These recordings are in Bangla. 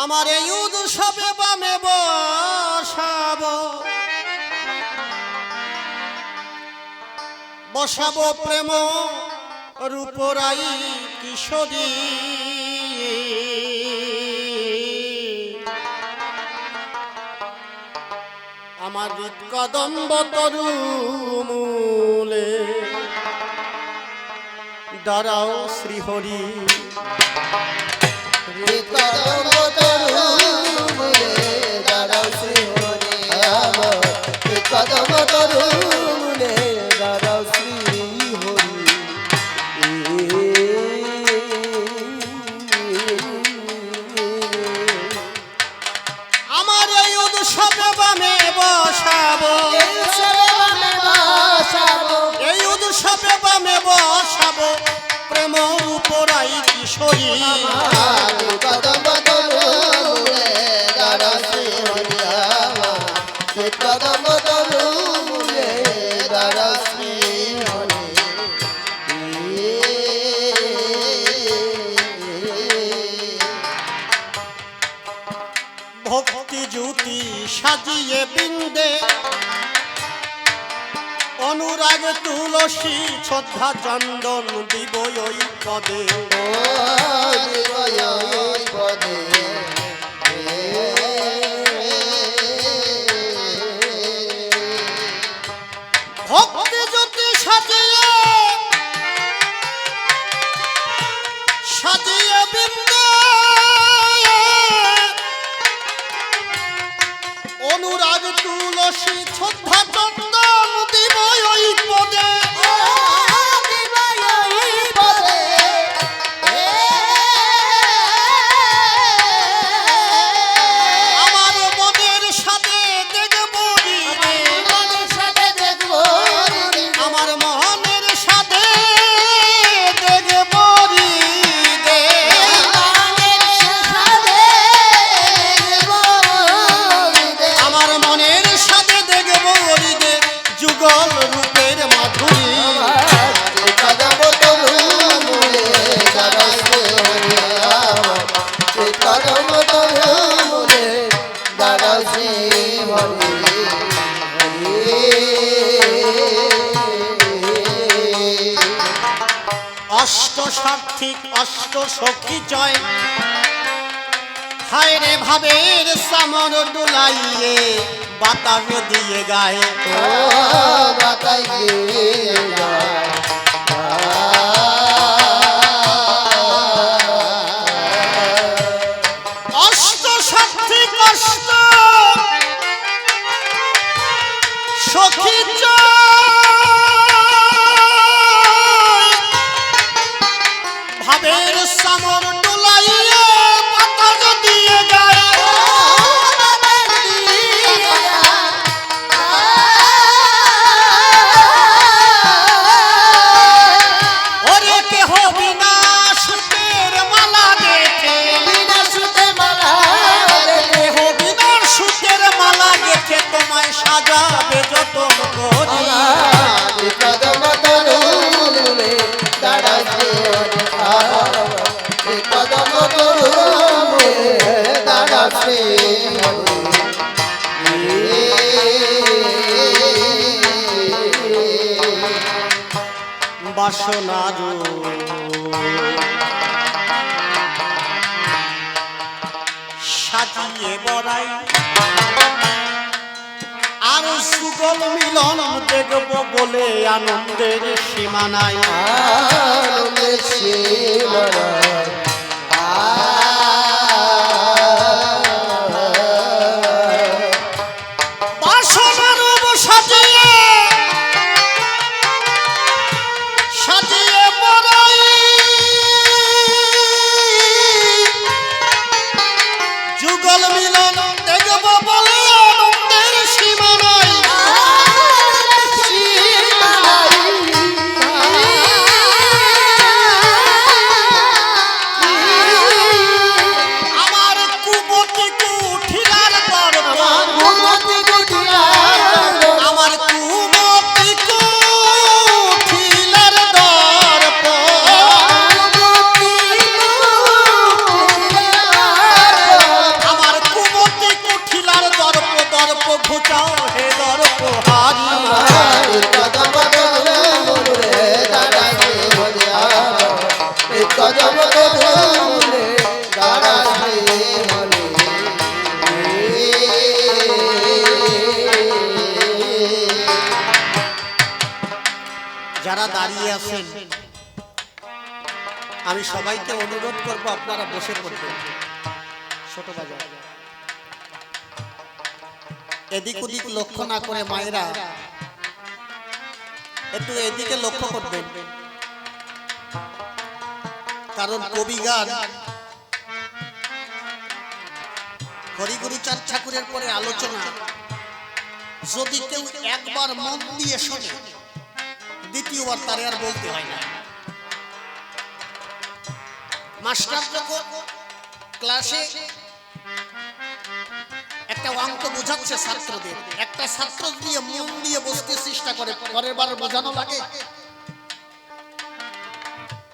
আমার এই উৎসবে বামে বসাবো বসাবো প্রেম রূপরাই কিশোরী আমার হৃৎকদম্ব তরু মূলে দাঁড়াও শ্রীহরি হৃৎকদম্ব তরু মূলে দাঁড়াও শ্রীহরি আমার হৃৎকদম্ব তরু মূলে দাঁড়াও শ্রীহরি আমার এই উৎসবে বামে বসাবো এই উৎসবে বামে বসাবো প্রেম উপরাই কিশোরী হৃৎকদম্ব তরু মূলে দাঁড়াও শ্রীহরি আমার হৃৎকদম্ব তরু মূলে দাঁড়াও শ্রীহরি ভক্তি জ্যোতি সাজিয়ে বৃন্দে অনুরাগ তুলসী শ্রদ্ধা চন্দন দিব ওই পদে পদে ভক্তি জ্যোতি সাজিয়ে সাজিয়ে বৃন্দে অনুরাগ তুলসী শ্রদ্ধা চন্দন দিব ওই পদে আমার মনের সাথে দেখব আমার মনের সাথে দেখব আমার মনের সাথে দেখব যুগল রূপের মাধুরী হৃৎকদম্ব তরু মূলে দাঁড়াও শ্রীহরি আমার হৃৎকদম্ব তরু মূলে দাঁড়াও শ্রীহরি অষ্ট সার্থিক অষ্ট সখী জয় হায় রে ভাবের সামর ডোলাইয়ে বাতাস দিয়ে গায়ে ও বাতাই দিয়ে যায় অষ্ট সার্থিক অষ্ট সখী জয় ভাবের সামর ডোলাইয়ে বাতাস দিয়ে গায়ে ওরে কেহ বিনা সুতের মালা গেথে বিনা সুতে মালা কেহ বিনা সুতের মালা গেথে তোমায় সাজাবে যতন করি হৃৎকদম্ব তরু মূলে দাঁড়াও শ্রীহরি আমার হৃৎকদম্ব তরু মূলে দাঁড়াও শ্রীহরি বাসনার সাজিয়ে বড়াই আর সুগল মিলন দেখব বলে আনন্দের সীমা নাই আনন্দের সীমানায় বাসনার সাজিয়ে সাজিয়ে বড়াই যুগল মিলন দেখব বলে আনন্দের সীমা নাই দাঁড়িয়ে আছেন, আমি সবাইকে অনুরোধ করব আপনারা বসে পড়বেন। ছোট বাজার এদিক ওদিক লক্ষ্য না করে মায়েরা একটু এদিকে লক্ষ্য করবেন, কারণ কবিগান হরিগুরুচাঁদ ঠাকুরের পরে আলোচনা যদি কেউ একবার মন দিয়ে শোনে, দ্বিতীয়বার তারে আর বলতে হয় না। মাস্টার যখন ক্লাসে একটা অঙ্ক বোঝাচ্ছে ছাত্রদের, একটা ছাত্র দিয়ে মন দিয়ে বসতে চেষ্টা করে, পরের বার বোঝানো লাগে।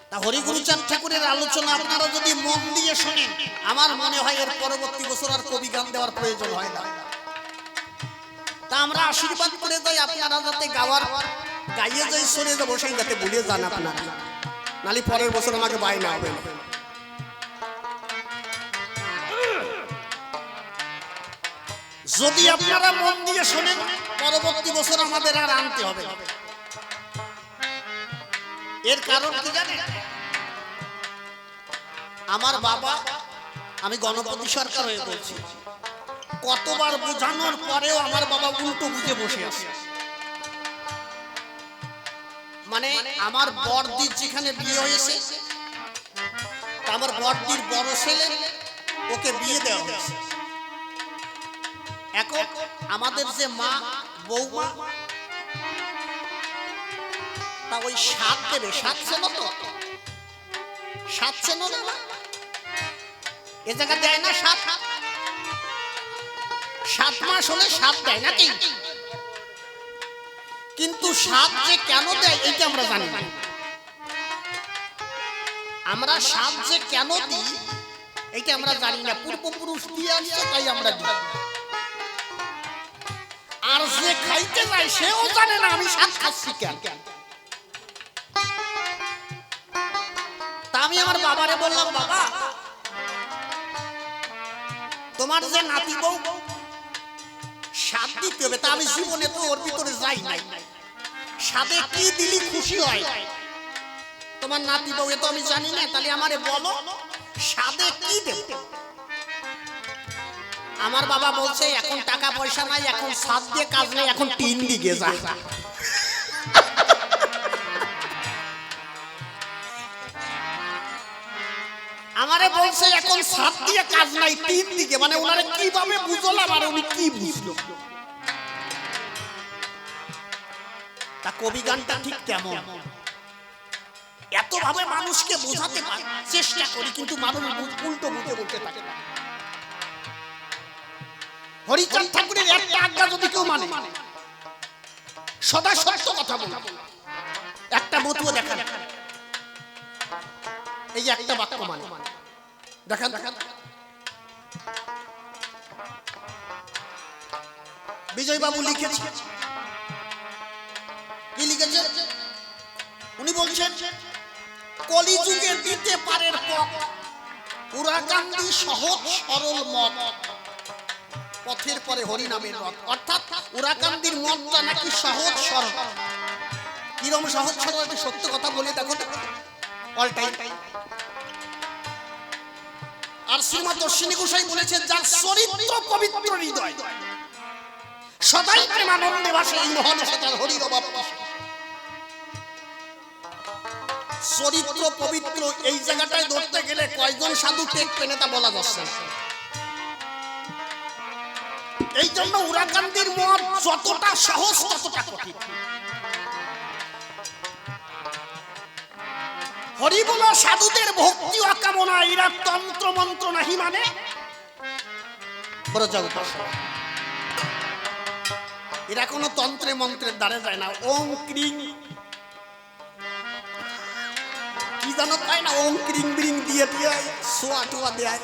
তা হরিগুরুচাঁদ ঠাকুরের আলোচনা আপনারা যদি মন দিয়ে শোনেন, আমার মনে হয় এর পরবর্তী বছর আর কবি গান দেওয়ার প্রয়োজন হয় না। তা আমরা আশীর্বাদ করে যাই আপনারা যাতে গাইয়ে যাই সরে যাবো, সেই যাতে ভুলে যান আপনারা, নালি পরের বছর আমাকে বায়না হবে না। যদি আপনারা মন দিয়ে শোনেন, পরবর্তী বছর আমাদের আর আনতে হবে। এর কারণ কি জানেন? আমার বাবা, আমি গণপতি সরকার হয়ে বলছি, কতবার বোঝানোর পরেও আমার বাবা উল্টো বুঝে বসে আছে। মানে আমার বড়দির যেখানে বিয়ে হয়েছে, আমার বড়দির বড় ছেলে, ওকে বিয়ে দেওয়া হয়েছে। এখন আমাদের যে মা বৌমা, তা ওই সাত দেবে, সাত চেনো তো? সাত চেনো না? এ জায়গা দেয় না সাত? 7 মাস হলে সাত দেয় নাকি? কিন্তু সাত যে কেন দেয় এটা আমরা জানি না। আমরা সাত যে কেন দিই এটা আমরা জানি না, পূর্বপুরুষ দিয়ে আসছে তাই আমরা দিই। আর যে খাইতে যায় সেও জানে না আমি সাত খাচ্ছি কেন। তা আমি আমার বাবারে বললাম, বাবা তোমার যে নাতি বউ সাত দিতে হবে, তা আমি জীবনে তো ওর ভিতরে যাই নাই, সাদে কি দিলি খুশি হয় তোমার নাতি বউ, এ তো আমি জানি না, তাহলে আমারে বলো সাদে কি দেব। আমার বাবা বলছে, এখন টাকা পয়সা নাই, এখন সাত দিয়ে কাজ নেই, এখন টিন দিকে যা। আমারে বলছে এখন সাত দিয়ে কাজ নাই, টিন দিকে, মানে ওনারে কিভাবে বুঝলাম আর উনি কি বুঝলো। তা কবি গানটা ঠিক কেমন, এত ভাবে মানুষকে বোঝাতে চেষ্টা করি, কিন্তু মানুষ উল্টো বুঝে বলতে থাকে। হরিচাঁদ ঠাকুরের একটা আজ্ঞা যদি কেউ মানে, সদা সত্য কথা বলে, একটা বতুয়া দেখান, এই যে একটা বাক্য মানে দেখান, বিজয় বাবু লিখেছে, কি লিখেছে? উনি বলছেন, কলিযুগে দিতে পারে পুরাকান্দি সহজ সরল মত, পথের পরে হরি নামের রথ। অর্থাৎ উরাকান্দির মতটা নাকি সহজ সরল। কিরম সহজ সরল, একটা সত্য কথা বলে দেখো অল টাইম। আর শ্রীমৎ অশ্বিনী গোসাই বলেছেন, যার চরিত্র পবিত্র হৃদয় সদাই প্রেমানন্দে ভাসে, এই মহান সতার হরির অভাব। চরিত্র পবিত্র এই জায়গাটায় ধরতে গেলে কয়জন সাধু টেক পেনে তা বলা যাচ্ছে। এই জন্য উরাকান্দির মত যতটা সহজ ততটা কঠিন। হরিবোলা সাধুদের ভক্তি অকামনা, এরা তন্ত্র মন্ত্র নাহি মানে ব্রজ উপাসনা। এরা কোনো তন্ত্রে মন্ত্রের দ্বারে যায় না। ওম ক্রিং কি জানো তাই না, ওম ক্রিং ব্রিং দিয়ে দিয়ে সোয়া টোয়া দেয়,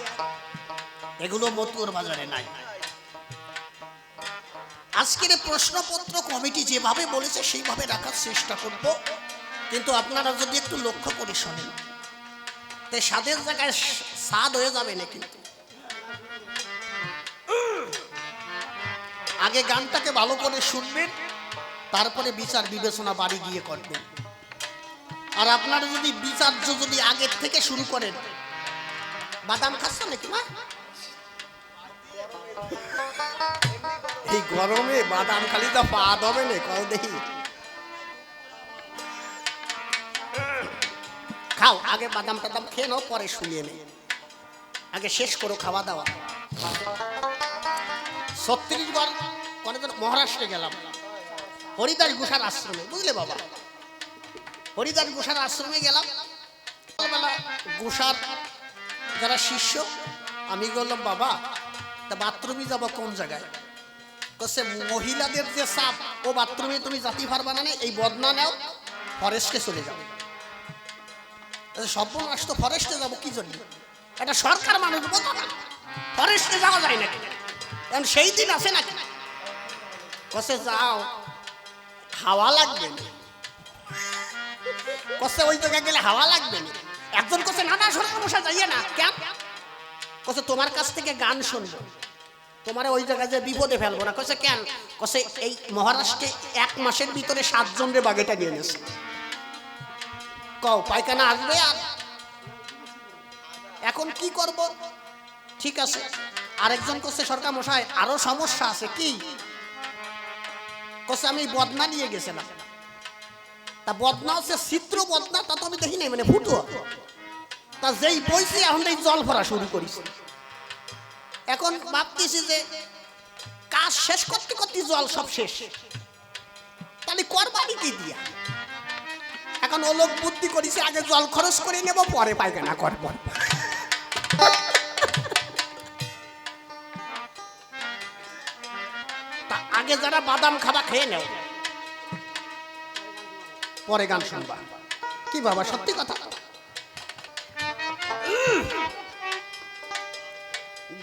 এগুলো মতুয়ার বাজারে নাই। আজকের প্রশ্নপত্র কমিটি যেভাবে বলেছে সেইভাবে রাখার চেষ্টা করব, কিন্তু আপনারা যদি একটু লক্ষ্য করে শোনেন, তাই স্বাদের জায়গায় স্বাদ হয়ে যাবে না। কিন্তু আগে গানটাকে ভালো করে শুনবেন, তারপরে বিচার বিবেচনা বাড়ি গিয়ে করবেন। আর আপনারা যদি বিচার্য যদি আগের থেকে শুরু করেন, বাদাম খাচ্ছ নাকি মা? এই গরমে বাদাম খালি তো পা দবে না, কও দেখি। খাও, আগে বাদাম টাদাম খেয়ে নাও, পরে শুনিয়ে নে, আগে শেষ করো খাওয়া দাওয়া। 36 বার কোনদিন মহারাষ্ট্রে গেলাম, হরিদাস ঘোষার আশ্রমে, বুঝলে বাবা? হরিদাস ঘোষার আশ্রমে গেলাম। সকালবেলা ঘোষার যারা শিষ্য, আমি বললাম বাবা তা বাথরুমে যাবো কোন জায়গায়? কছে মহিলাদের যে সাপ, ও বাথরুমে তুমি জাতি পারবা না, এই বদনা নাও, ফরেস্টে চলে যাও। সর্বনাশ, তো ফরেস্টে যাবো কি জন্য? এটা সরকার মানুষ বলতো না, ফরেস্টে যাওয়া যায় না, কারণ সেই দিন আছে নাকি? কছে যাও, হাওয়া লাগবে না। কছে ওই জায়গায় গেলে হাওয়া লাগবে না। একজন কছে না না সরকার মশা যাইয়ে না, কেন? কছে তোমার কাছ থেকে গান শুনবো, তোমার ওই জায়গায় যে বিপদে ফেলবো না। কছে কেন? কছে এই মহারাষ্ট্রে 1 মাসের ভিতরে 7 জনের বাগেটা নিয়ে নেছে। কও পায়খানা আসবে আর এখন কি করব? ঠিক আছে। আরেকজন কছে সরকার মশাই আরো সমস্যা আছে। কি? কছে আমি বদনা নিয়ে গেছিলাম। তা বদনা হচ্ছে চিত্র বদনা, তা তো আমি দেখি নাই, মানে ফুটো। তা যেই বইছি এখন এই জল ভরা শুরু করিস। এখন ভাবতেছি যে কাজ শেষ করতে করতে জল সব শেষ, তাহলে করবানি কি দিয়া? এখন ও লোক বুদ্ধি করেছে আগে জল খরচ করে নেব, পরে পায়খানা করব। তা আগে যারা বাদাম খাবা খেয়ে নেও, পরে গান শুনবা। কি বাবা, সত্যি কথা।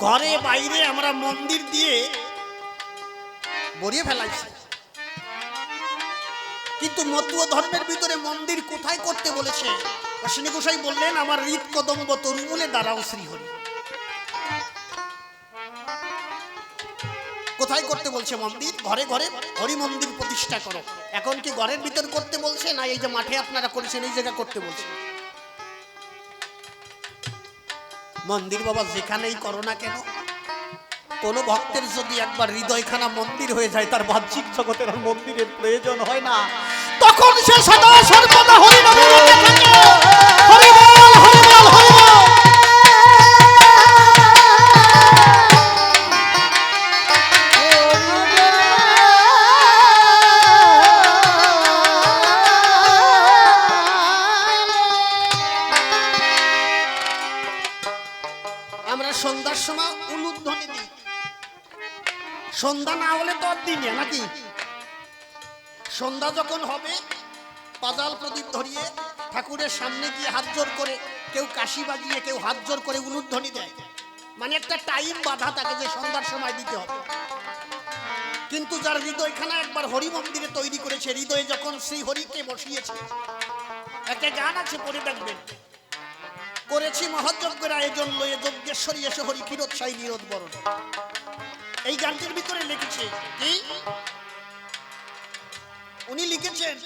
ঘরে বাইরে আমরা মন্দির দিয়ে ভরিয়ে ফেলাইছি, কিন্তু মতুয়া ধর্মের ভিতরে মন্দির কোথায় করতে বলেছে? অশ্বিনী গোসাই বললেন আমার হৃদ কদম্ব তরুমূলে দাঁড়াও শ্রীহরি। কোথায় করতে বলছে মন্দির? ঘরে ঘরে হরি মন্দির প্রতিষ্ঠা করো। এখন কি ঘরের ভিতর করতে বলছে, না এই যে মাঠে আপনারা করেছেন এই জায়গা করতে বলছে? মন্দির বাবা যেখানেই করো না কেন, কোন ভক্তের যদি একবার হৃদয়খানা মন্দির হয়ে যায়, তার বাহ্যিক জগতের আর মন্দিরের প্রয়োজন হয় না, তখন সে সদা সর্বদা হরি নামে রতে থাকে। হরি বল, হরি বল, হরি বল। আমরা সন্ধ্যার সময় উলুধ্বনি দিই, সন্ধ্যা না হলে তো আর দিন নাকি? সন্ধ্যা যখন হবে পাজাল প্রদীপ ধরিয়ে ঠাকুরের সামনে গিয়ে হাত জোর করে, কেউ কাশি বাজিয়ে, কেউ হাত জোর করে উলুধ্বনি দেয়। মানে একটা টাইম বাধা থাকে যে সন্ধ্যার সময় দিতে হবে। কিন্তু যার হৃদয়খানা একবার হরি মন্দিরে তৈরি করেছে, হৃদয়ে যখন শ্রী হরিকে বসিয়েছে, একটা গান আছে পড়ে দেখবেন, করেছি মহাযজ্ঞের আয়োজন লয়ে যজ্ঞেশ্বরী এসে হরি ক্ষীরোদ সাই নিরোধ বরণ। এই গানটির ভিতরে লিখেছে কি? উনি লিখেছেন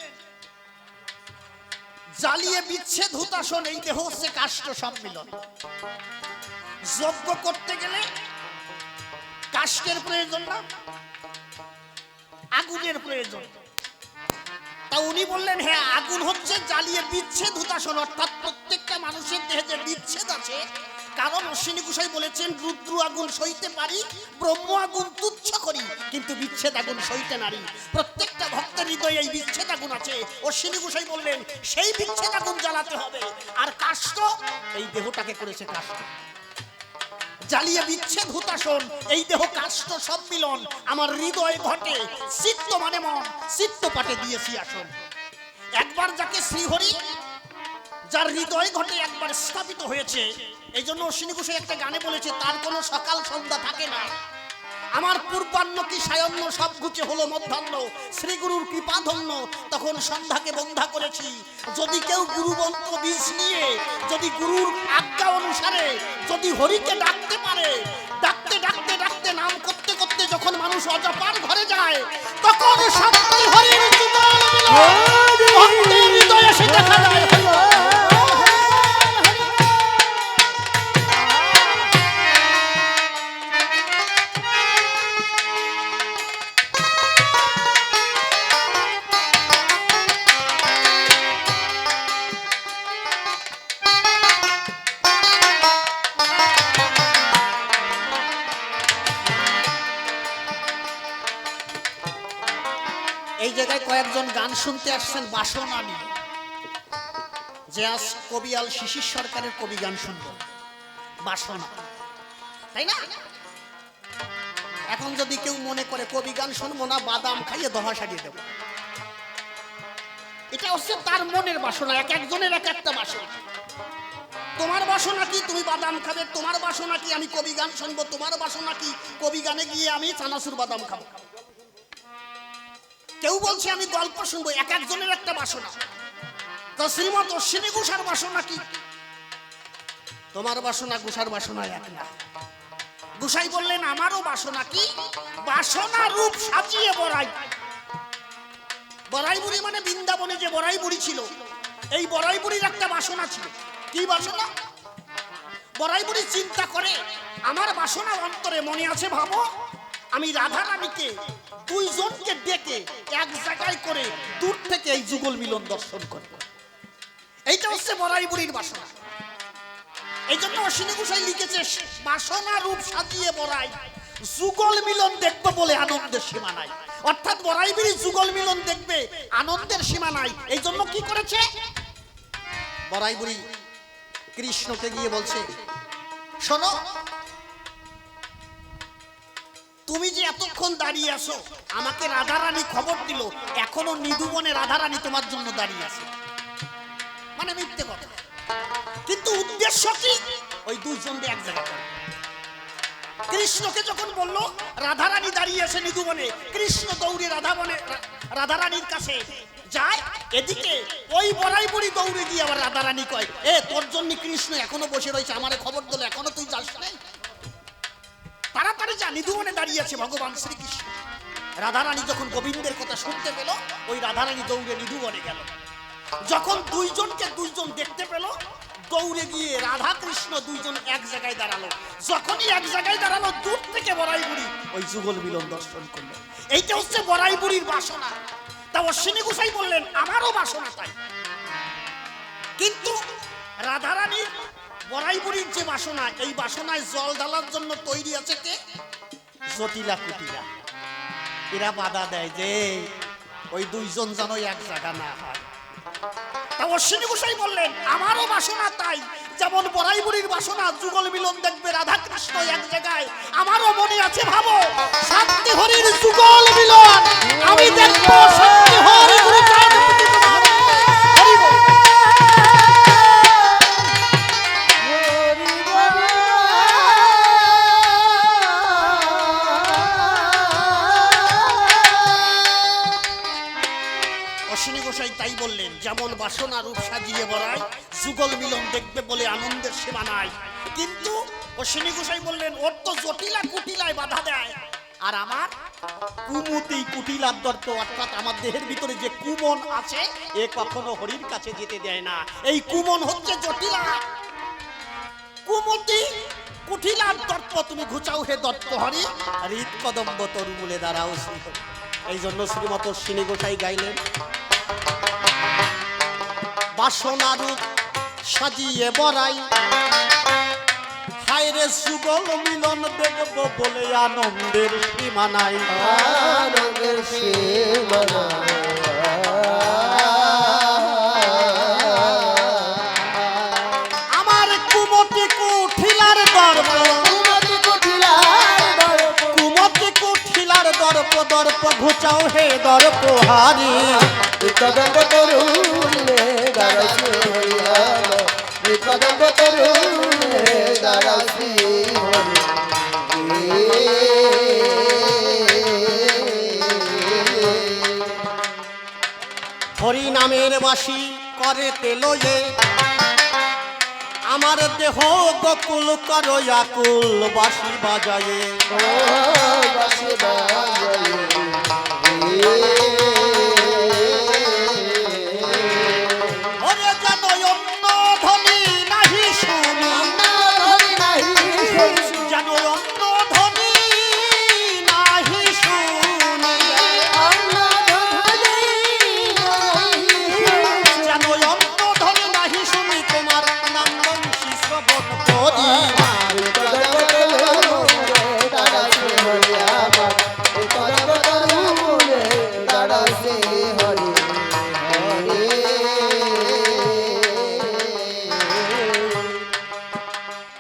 জ্বালিয়ে বিচ্ছেদ হুতাশন, এই দেহ হচ্ছে কাষ্ঠ সম্মিলন। যজ্ঞ করতে গেলে কাষ্ঠের প্রয়োজন না, আগুনের প্রয়োজন। তা উনি বললেন হ্যাঁ, আগুন হচ্ছে জ্বালিয়ে বিচ্ছেদ হুতাশন, অর্থাৎ প্রত্যেকটা মানুষের দেহে যে বিচ্ছেদ আছে। কারণ অশ্বিনী গোসাই বলেছেন রুদ্র আগুন সইতে পারি, ব্রহ্ম আগুন তুচ্ছ করি, কিন্তু বিচ্ছেদ আগুন সইতে নারি। প্রত্যেকটা ভক্তের হৃদয়ে এই বিচ্ছেদ আগুন আছে। অশ্বিনী গোসাই বললেন সেই বিচ্ছেদ আগুন জ্বালাতে হবে। আর কাষ্ঠ, এই দেহটাকে করেছে কাষ্ঠ। জ্বালিয়ে বিচ্ছেদ হুতাশন, এই দেহ কাষ্ঠ সম্মিলন। আমার হৃদয় ঘটে চিত্ত মানে মন, চিত্ত পাটে দিয়েছি আসন। একবার যাকে শ্রীহরি, যার হৃদয় ঘটে একবার স্থাপিত হয়েছে, এই জন্য অশ্বিনী গোসাই একটা গানে বলেছে তার কোনো সকাল সন্ধ্যা থাকে না। আমার পূর্বাহ্ন কি সায়ন্ন সব ঘুচে হলো মধ্যাহ্ন, শ্রীগুরুর কৃপা ধন্য তখন সন্ধ্যাকে বন্ধা করেছি। যদি কেউ গুরুমন্ত্র বীজ নিয়ে, যদি গুরুর আজ্ঞা অনুসারে যদি হরিকে ডাকতে পারে, ডাকতে ডাকতে ডাকতে নাম করতে করতে যখন মানুষ অজপার ঘরে যায়, তখন সত্যি হরির জীবন মিলন, ভক্তের হৃদয়ে দেশে দেখা যায়। এই জায়গায় কয়েকজন গান শুনতে আসছেন বাসনা নিয়ে, যে আজ কবিয়াল শিশির সরকারের কবি গান শুনবো বাসনা, তাই না? এখন যদি কেউ মনে করে কবি গান শুনবো না, বাদাম খাইয়ে দহা সারিয়ে দেবো, এটা হচ্ছে তার মনের বাসনা। এক একজনের এক একটা বাসনা। তোমার বাসনা কি তুমি বাদাম খাবে, তোমার বাসনা কি আমি কবি গান শুনবো, তোমার বাসনা কি কবি গানে গিয়ে আমি চানাচুর বাদাম খাবো। কেউ বলছে আমি গল্প শুনবো, এক একজনের একটা বাসনা। তো শ্রীমৎ অশ্বিনী ঘোষার বাসনা কি? তোমার বাসনা ঘোষার বাসনা এক না। গোসাই বললেন আমারও বাসনা কি? বাসনা রূপ সাজিয়ে বড়াই। বড়াই বুড়ি মানে বৃন্দাবনে যে বড়াই বুড়ি ছিল, এই বড়াই বুড়ির একটা বাসনা ছিল। কি বাসনা? বড়াই বুড়ি চিন্তা করে আমার বাসনা অন্তরে মনে আছে, ভাবো আমি রাধা রানীকে দুইজনকে ডেকে এক জায়গায় করে দূর থেকে এই যুগল মিলন দর্শন করব। এইটা হচ্ছে বড়াই বুড়ির বাসনা। এই জন্য অশ্বিনী গোসাই লিখেছে বাসনা রূপ সাজিয়ে বড়াই, যুগল মিলন দেখবো বলে আনন্দের সীমা নাই। অর্থাৎ বড়াই বুড়ি যুগল মিলন দেখবে, আনন্দের সীমা নাই। এই জন্য কি করেছে বড়াই বুড়ি? কৃষ্ণকে গিয়ে বলছে শোনো, তুমি যে এতক্ষণ দাঁড়িয়ে আছো, আমাকে রাধারানী খবর দিল এখনো নিধুবনে রাধারানী তোমার জন্য দাঁড়িয়ে আছে। মানে মিথ্যে কথা, কিন্তু উদ্দেশ্য কি? ওই দুইজনকে এক জায়গায় করে। কৃষ্ণকে যখন বলল রাধারানী দাঁড়িয়ে আছে নিধুবনে, কৃষ্ণ দৌড়ে রাধারানীর কাছে যায়। এদিকে ওই বড়াই বুড়ি দৌড়ে গিয়ে আবার রাধারানী কয়, এ তোর জন্য কৃষ্ণ এখনো বসে রয়েছে, আমারে খবর দিল এখনো তুই যাস নাই, তাড়াতাড়ি যা, নিধুবনে দাঁড়িয়ে আছে ভগবান শ্রীকৃষ্ণ। রাধারানী যখন গোবিন্দের কথা শুনতে পেল, ওই রাধারানী দৌড়ে নিধুবনে গেল। যখন দুইজনকে দুইজন দেখতে পেল, দৌড়ে গিয়ে রাধা কৃষ্ণ দুইজন এক জায়গায় দাঁড়ালো। যখনই এক জায়গায় দাঁড়ালো, দূর থেকে বড়াই বুড়ি ওই যুগল মিলন দর্শন করলো। এইটা হচ্ছে বড়াই বুড়ির বাসনা। তা অশ্বিনী গোসাই বললেন আমারও বাসনা তাই। কিন্তু রাধারানীর বড়াই বুড়ির যে বাসনা, এই বাসনায় জল ঢালার জন্য তৈরি আছে কে? জটিলা কুটিলা। এরা বাধা দেয় যে ওই দুইজন যেন এক জায়গা না হয়। তা অশ্বিনী গোসাই বললেন আমারও বাসনা তাই। যেমন বড়াই বুড়ির বাসনা যুগল মিলন দেখবে রাধা কৃষ্ণ এক জায়গায়, আমারও মনে আছে, ভাবো শান্তি হরির যুগল মিলন আমি দেখবো। শান্তি হরি গুরু তাই বললেন, যেমন বাসনা রূপ সাজিয়ে বড়াই, যুগল মিলন দেখবে বলে আনন্দের সীমা নাই। কিন্তু অশ্বিনী গোসাই বললেন ওর তো জটিলা কুটিলায় বাধা দেয়, আর আমার কুমতি কুটিলার দর্প, অর্থাৎ আমার দেহের ভিতরে যে কুমন আছে এ কখনো হরির কাছে যেতে দেয় না। এই কুমন হচ্ছে জটিলা, কুমতি কুটিলার দর্প তুমি ঘুচাও হে দর্প হরি, হৃদ কদম্ব তরুমূলে দাঁড়াও শ্রী। এই জন্য শ্রীমৎ অশ্বিনী গোসাই গাইলেন বাসনা রূপ সাজিয়ে বড়াই, হায় রে যুগল মিলন দেখব বলে আনন্দের সীমা নাই। আনন্দের সীমা নাই। আমার কুমতি কুঠিলার দর্প, কুমতি কুঠিলার দর্প, দর্প ঘুচাও হে দর্প হারি। কদম্ব তরুণে দাঁড়াছি হরিয়াল, কদম্ব তরুণে দাঁড়াছি হরি। হরি নামের বাসি করে তেলয়ে, আমার দেহ গোকুল করো আকুল বাসি বাজায়ে। বাসি বাজায়ে যেন অন্য ধ্বনি নাহি শুনি, যেন অন্য ধ্বনি নাহি শুনি, তোমার নাম বংশী শ্রবণ করি।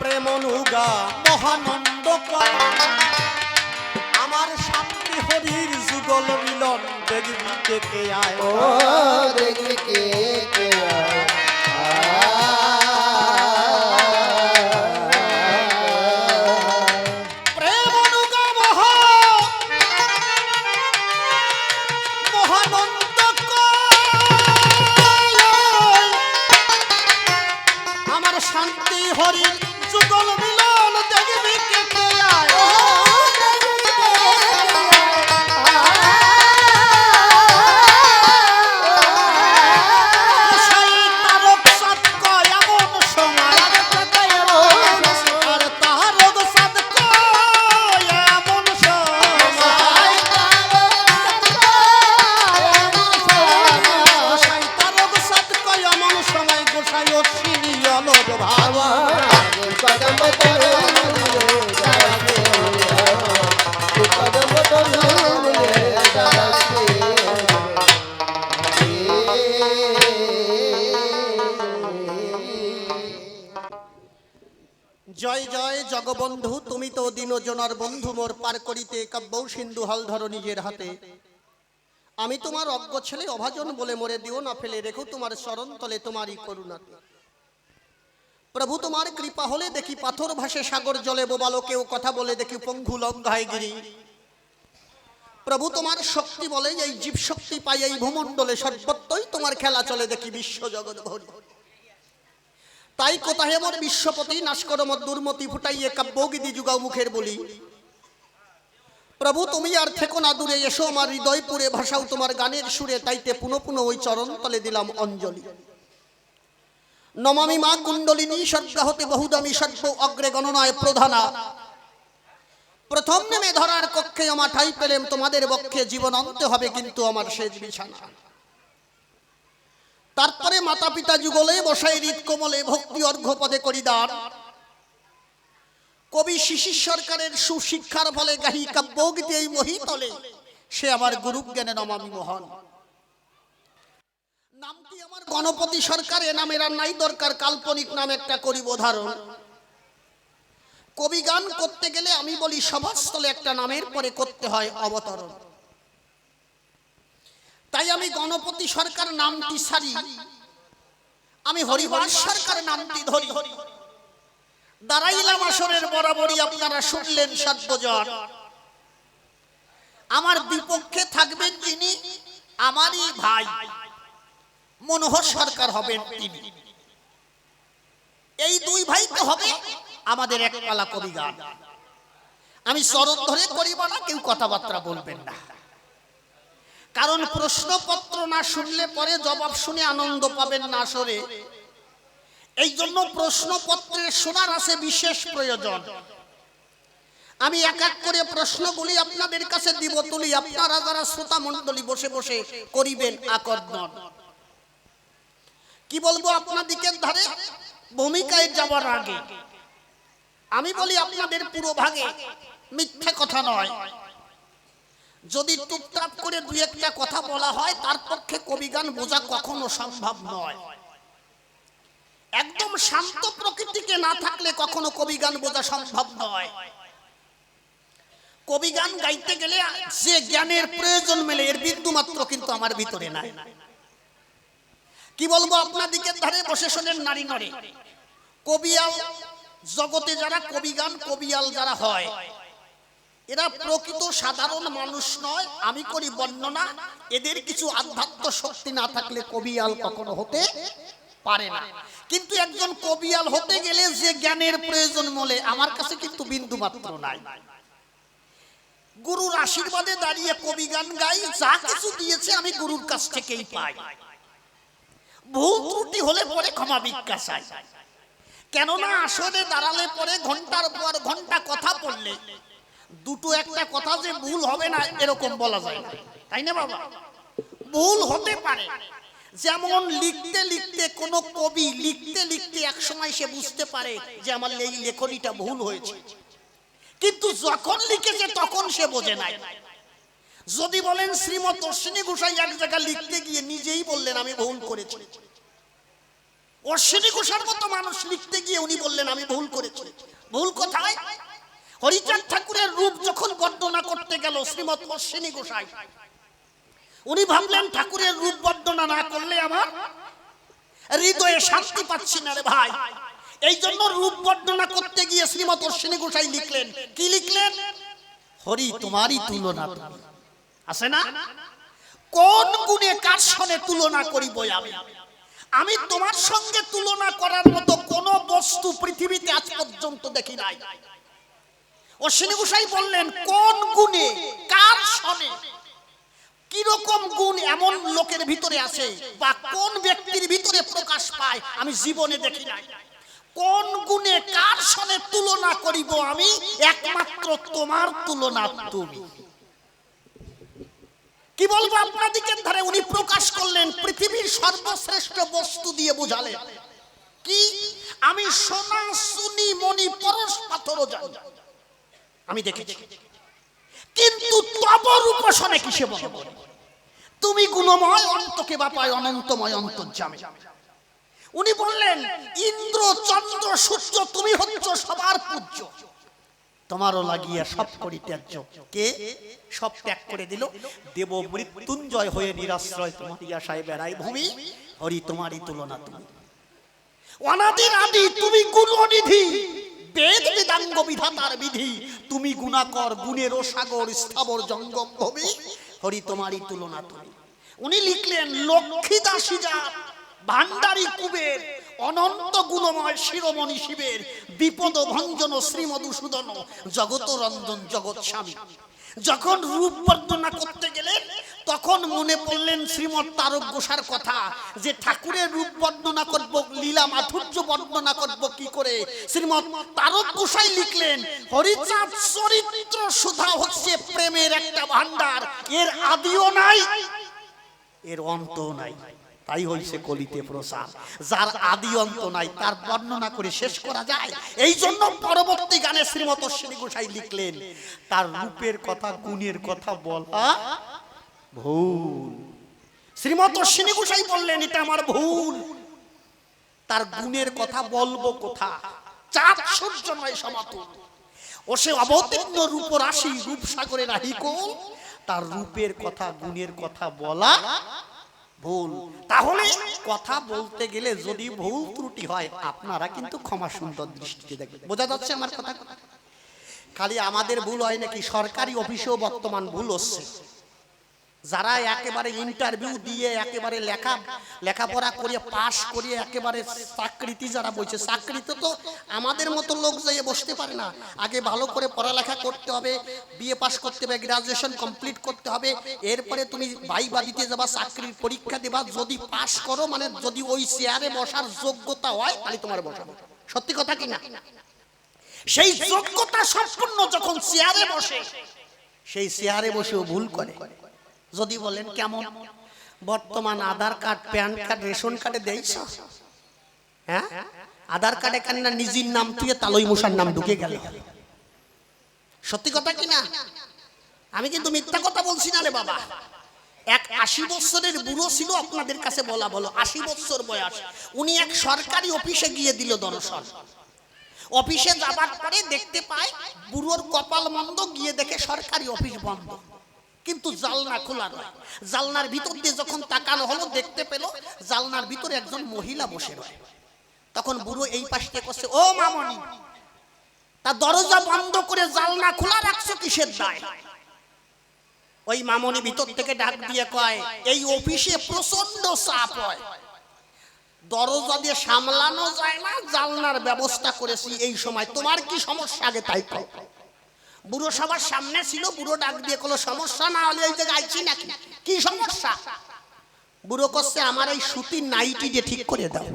প্রেমনুগা মহানন্দ কর, আমার শান্তি হরির যুগল মিলন দেখবি কে আয়। প্রেমনুগা মহানন্দ কর, আমার শান্তি হরির যুগল মিলন দেখবি কে আয়। গোসাই তারক সাত কয় এমন সময়, আর তারক সাত কয় এমন সময়, গোসাই তারক সাত কয় এমন সময়, গোসাই অশ্বিনী অলক ভাবা। জয় জয় জগবন্ধু, তুমি তো দীনজনার বন্ধু, মোর পার করিতে কাব্য সিন্ধু হাল ধরো নিজের হাতে। আমি তোমার অজ্ঞ ছেলে অভাজন বলে মরে দিও না ফেলে, রেখো তোমার শরণ তলে তোমারই করুণাতে। প্রভু তোমার কৃপা হলে দেখি পাথর ভাসে সাগর জলে, বোবালো কেউ কথা বলে দেখি পঙ্গু লঙ্ঘায় গিরি। প্রভু তোমার শক্তি বলে এই জীব শক্তি পাই এই ভূমণ্ডলে, সর্বত্রই তোমার খেলা চলে দেখি বিশ্ব জগৎ ভরি। তাই কোথায় মোর বিশ্বপতি, নাশ করো মোর দুর্মতি, ফুটাইয়ে কাব্যগীতি যুগাও মুখের বলি। প্রভু তুমি আর থেকো না দূরে, এসো আমার হৃদয় পুরে, ভাষাও তোমার গানের সুরে, তাইতে পুনঃ পুনঃ ওই চরণ তলে দিলাম অঞ্জলি। নমামি মা কুণ্ডলিনী স্বর্গা হতে বহুদামি সর্ব অগ্রে গণনায় প্রধানা, প্রথম নেমে ধরার কক্ষে আমার ঠাই পেলেম তোমাদের বক্ষে, জীবন অন্তে হবে কিন্তু আমার শেষ বিছানা। তারপরে মাতা পিতা যুগলে বসাই হৃদ কোমলে, ভক্তি অর্ঘ্য পদে করি দান। কবি শিশির সরকারের সুশিক্ষার ফলে গাহি কাব্যগীতি এই মহিতলে, সে আমার গুরু জ্ঞানে নমামি মোহন। নামটি আমার গণপতি সরকার, এ নামের আর নাই দরকার, কাল্পনিক নাম একটা করিব ধারণ। কবি গান করতে গেলে আমি বলি সভাস্থলে একটা নামের পরে করতে হয় অবতরণ। তাই আমি গণপতি সরকার নামটি সারি, আমি হরিহর সরকার নামটি ধরি। দাঁড়াইলাম আসরের বরাবরই, আপনারা শুনলেন সর্বজন। আমার বিপক্ষে থাকবেন যিনি, আমারই ভাই মনোহর সরকার হবেন তিনি। এই দুই ভাই তো হবে আমাদের এক পালা কবি গান। আমি চরণ ধরে করিব না, কেউ কথাবার্তা বলবেন না, কারণ প্রশ্নপত্র না শুনলে পরে জবাব শুনে আনন্দ পাবেন না আসরে। এই জন্য প্রশ্নপত্রের শোনার আছে বিশেষ প্রয়োজন। আমি এক এক করে প্রশ্নগুলি আপনাদের কাছে দিব তুলি, আপনারা যারা শ্রোতা মণ্ডলী বসে বসে করিবেন আকর্ষণ। কি বলবো আপনাদিকের ধারে ভূমিকায় যাওয়ার আগে আমি বলি আপনাদের পুরো ভাগে মিথ্যা কথা নয়। যদি টুকটাক করে দুই একটা কথা বলা হয়, তার পক্ষে কবিগান বোঝা কখনো সম্ভব নয়। একদম শান্ত প্রকৃতিকে না থাকলে কখনো কবিগান বোঝা সম্ভব নয়। কবিগান গাইতে গেলে যে জ্ঞানের প্রয়োজন মেলে, এর বিন্দু মাত্র কিন্তু আমার ভিতরে নাই। কি বলবো আপনাদিকে ধারে বসে শোনেন নারী নরে, কবিয়াল জগতে যারা কবিগান কবিয়াল যারা হয়, এরা প্রকৃত সাধারণ মানুষ নয়। আমি করি বর্ণনা, এদের কিছু আধ্যাত্ম শক্তি না থাকলে কবিয়াল কখনো হতে পারে না। কিন্তু একজন কবিয়াল হতে গেলে যে জ্ঞানের প্রয়োজন বলে আমার কাছে কিন্তু বিন্দু মাত্র নাই। গুরুর আশীর্বাদে দাঁড়িয়ে কবি গান গাই, যা কিছু দিয়েছে আমি গুরুর কাছ থেকেই পাই। ভুল ত্রুটি হলে পরে ক্ষমা ভিক্ষা চাই, কেননা আসরে দাঁড়ালে পরে ঘন্টার পর ঘন্টা কথা করলে দুটো একটা কথা যে ভুল হবে না এরকম বলা যায় না, তাই না বাবা? ভুল হতে পারে। যেমন লিখতে লিখতে কোনো কবি লিখতে লিখতে এক সময় সে বুঝতে পারে যে আমার এই লেখনীটা ভুল হয়েছে, কিন্তু যখন লিখেছে তখন সে বোঝে নাই। যদি বলেন শ্রীমৎ অশ্বিনী ঘোষাই এক জায়গায় লিখতে গিয়ে নিজেই বললেন আমি ভুল করেছি, অশ্বিনী ঘোষার মতো মানুষ লিখতে গিয়ে উনি বললেন আমি ভুল করেছি। ভুল কোথায়? হরিচাঁদ ঠাকুরের রূপ যখন বর্ণনা করতে গেল শ্রীমৎ অশ্বিনী ঘোষাই, উনি ভাবলেন ঠাকুরের রূপ বর্ণনা না করলে আমার হৃদয়ে শান্তি পাচ্ছি না রে ভাই। এই জন্য রূপ বর্ণনা করতে গিয়ে শ্রীমৎ অশ্বিনী ঘোষাই লিখলেন, কি লিখলেন? হরি তোমারই তুলনা তুমি। আছে না, কোন গুণে কার সঙ্গে তুলনা করিব আমি? আমি তোমার সঙ্গে তুলনা করার মতো কোন বস্তু পৃথিবীতে আজ পর্যন্ত দেখি নাই। অশ্বিনী ঘোষাই বললেন কোন গুণে কার সঙ্গে, কিরকম গুণ এমন লোকের ভিতরে আছে বা কোন ব্যক্তির ভিতরে প্রকাশ পায় আমি জীবনে দেখি নাই। কোন গুণে কার সঙ্গে তুলনা করিব আমি? একমাত্র তোমার তুলনা তুমি। কি বলবো আপনাদিকের ধারে উনি প্রকাশ করলেন, পৃথিবীর সর্বশ্রেষ্ঠ বস্তু দিয়ে বুঝালেন কি? আমি সোনা সুনি মণি পরশ পাথরও জানি, আমি দেখেছি, কিন্তু তব রূপসনে কিসে বলবো? তুমি গুণময় অন্তকে বাপায় অনন্তময় অন্তর্যামী। উনি বললেন ইন্দ্র চন্দ্র সূর্য তুমি হচ্ছ সবার পূজ্য, তোমারও লাগিয়া সব করি ত্যায্য। কে সব ত্যাগ করে দিল? দেব মৃত্যুঞ্জয় হয়ে নিরাশ্রয় তোমারই আশায় বেড়াই ভূমি, হরি তোমারই তুলনা তুমি। অনাদির আদি তুমি গুণনিধি, বেদ বেদাঙ্গ বিধাতার বিধি, তুমি গুণাকর গুণেরও সাগর স্থাবর জঙ্গম ভূমি, হরি তোমারই তুলনা তুমি। উনি লিখলেন লক্ষ্মী দাসী জাত ভান্ডারী কুবের, অনন্ত গুণময় শিরোমণি শিবের, বিপদ ভঞ্জন শ্রীমধুসূদন, জগত রঞ্জন জগৎ স্বামী। যখন রূপ বর্ণনা করতে গেলেন তখন মনে পড়লেন শ্রীমৎ তারক ঘোষার কথা, যে ঠাকুরের রূপ বর্ণনা করব, লীলা মাধুর্য বর্ণনা করব কি করে? শ্রীমৎ তারক ঘোষাই লিখলেন হরিচাঁদ চরিত্র সুধা হচ্ছে প্রেমের একটা ভান্ডার, এর আদিও নাই এর অন্ত নাই, তাই হইছে কলিতে প্রসাদ। যার আদি অন্ত নাই তার বর্ণনা করে শেষ করা যায়? এই জন্য পরবর্তী গানে শ্রীমৎ অশ্বিনী ঘোষাই লিখলেন তার রূপের কথা গুণের কথা বলা ভুল। শ্রীমৎ অশ্বিনী ঘোষাই বললেন এটা আমার ভুল, তার গুণের কথা বলবো কোথা? চাঁদ সূর্য নয় সমাতুল, ও সে অবতীর্ণ রূপ রাশি রূপসাগরে নাহি কোল, তার রূপের কথা গুণের কথা বলা ভুল। তাহলে কথা বলতে গেলে যদি ভুল ত্রুটি হয় আপনারা কিন্তু ক্ষমা সুন্দর দৃষ্টিতে দেখবেন। বোঝা যাচ্ছে আমার কথা? খালি আমাদের ভুল হয় নাকি, সরকারি অফিসেও বর্তমান ভুল হচ্ছে। যারা একেবারে ইন্টারভিউ দিয়ে একেবারে লেখাপড়া করে পাশ করে একেবারে চাকরিতে যারা বসে, চাকরিতে তো আমাদের মতো লোক যাইয়ে বসতে পারে না। আগে ভালো করে পড়ালেখা করতে হবে, বিএ পাস করতে হবে, গ্রাজুয়েশন কমপ্লিট করতে হবে, এরপরে তুমি ভাইবা দিতে যাবা, চাকরির পরীক্ষা দেবা। যদি পাস করো মানে যদি ওই চেয়ারে বসার যোগ্যতা হয় তাহলে তোমার বসাবো। সত্যি কথা কিনা? সেই যোগ্যতা সম্পূর্ণ যখন চেয়ারে বসে, সেই চেয়ারে বসেও ভুল করে। যদি বলেন কেমন? বর্তমান আধার কার্ড প্যান কার্ড রেশন কার্ডে দেইছ, হ্যাঁ আধার কার্ডে কেন না নিজের নাম তুই তালই মশার নাম ঢুকে গেল। সত্যি কথা কিনা? আমি কিন্তু মিথ্যা কথা বলছি না রে বাবা। এক 80 বছরের বুড়ো ছিল, আপনাদের কাছে বলা বলো 80 বছর বয়স, উনি এক সরকারি অফিসে গিয়ে দিল দর্শন। অফিসে যাবার পরে দেখতে পায় বুড়োর কপাল মন্দ, গিয়ে দেখে সরকারি অফিস বন্ধ, কিন্তু জালনা খোলা নয়। জালনার ভিতর দিয়ে যখন তাকানো হলো দেখতে পেল জালনার ভিতরে একজন মহিলা বসে রয়। তখন বুড়ো এই পাশ থেকে করছে, ও মামনি, তা দরজা বন্ধ করে জালনা খোলা রাখছো কিসের দায়? ওই মামনি ভিতর থেকে ডাক দিয়ে কয়, এই অফিসে প্রচন্ড চাপ হয়, দরজা দিয়ে সামলানো যায় না, জালনার ব্যবস্থা করেছি এই সময়, তোমার কি সমস্যা আগে তাই কও। বুড়ো সবার সামনে ছিল, বুড়ো ডাক দিয়ে কোনো সমস্যা না হলে এই জায়গায় আইছি নাকি, কি সমস্যা? বুড়ো করছে, আমার এই সুতির নাইটি দিয়ে ঠিক করে দাও।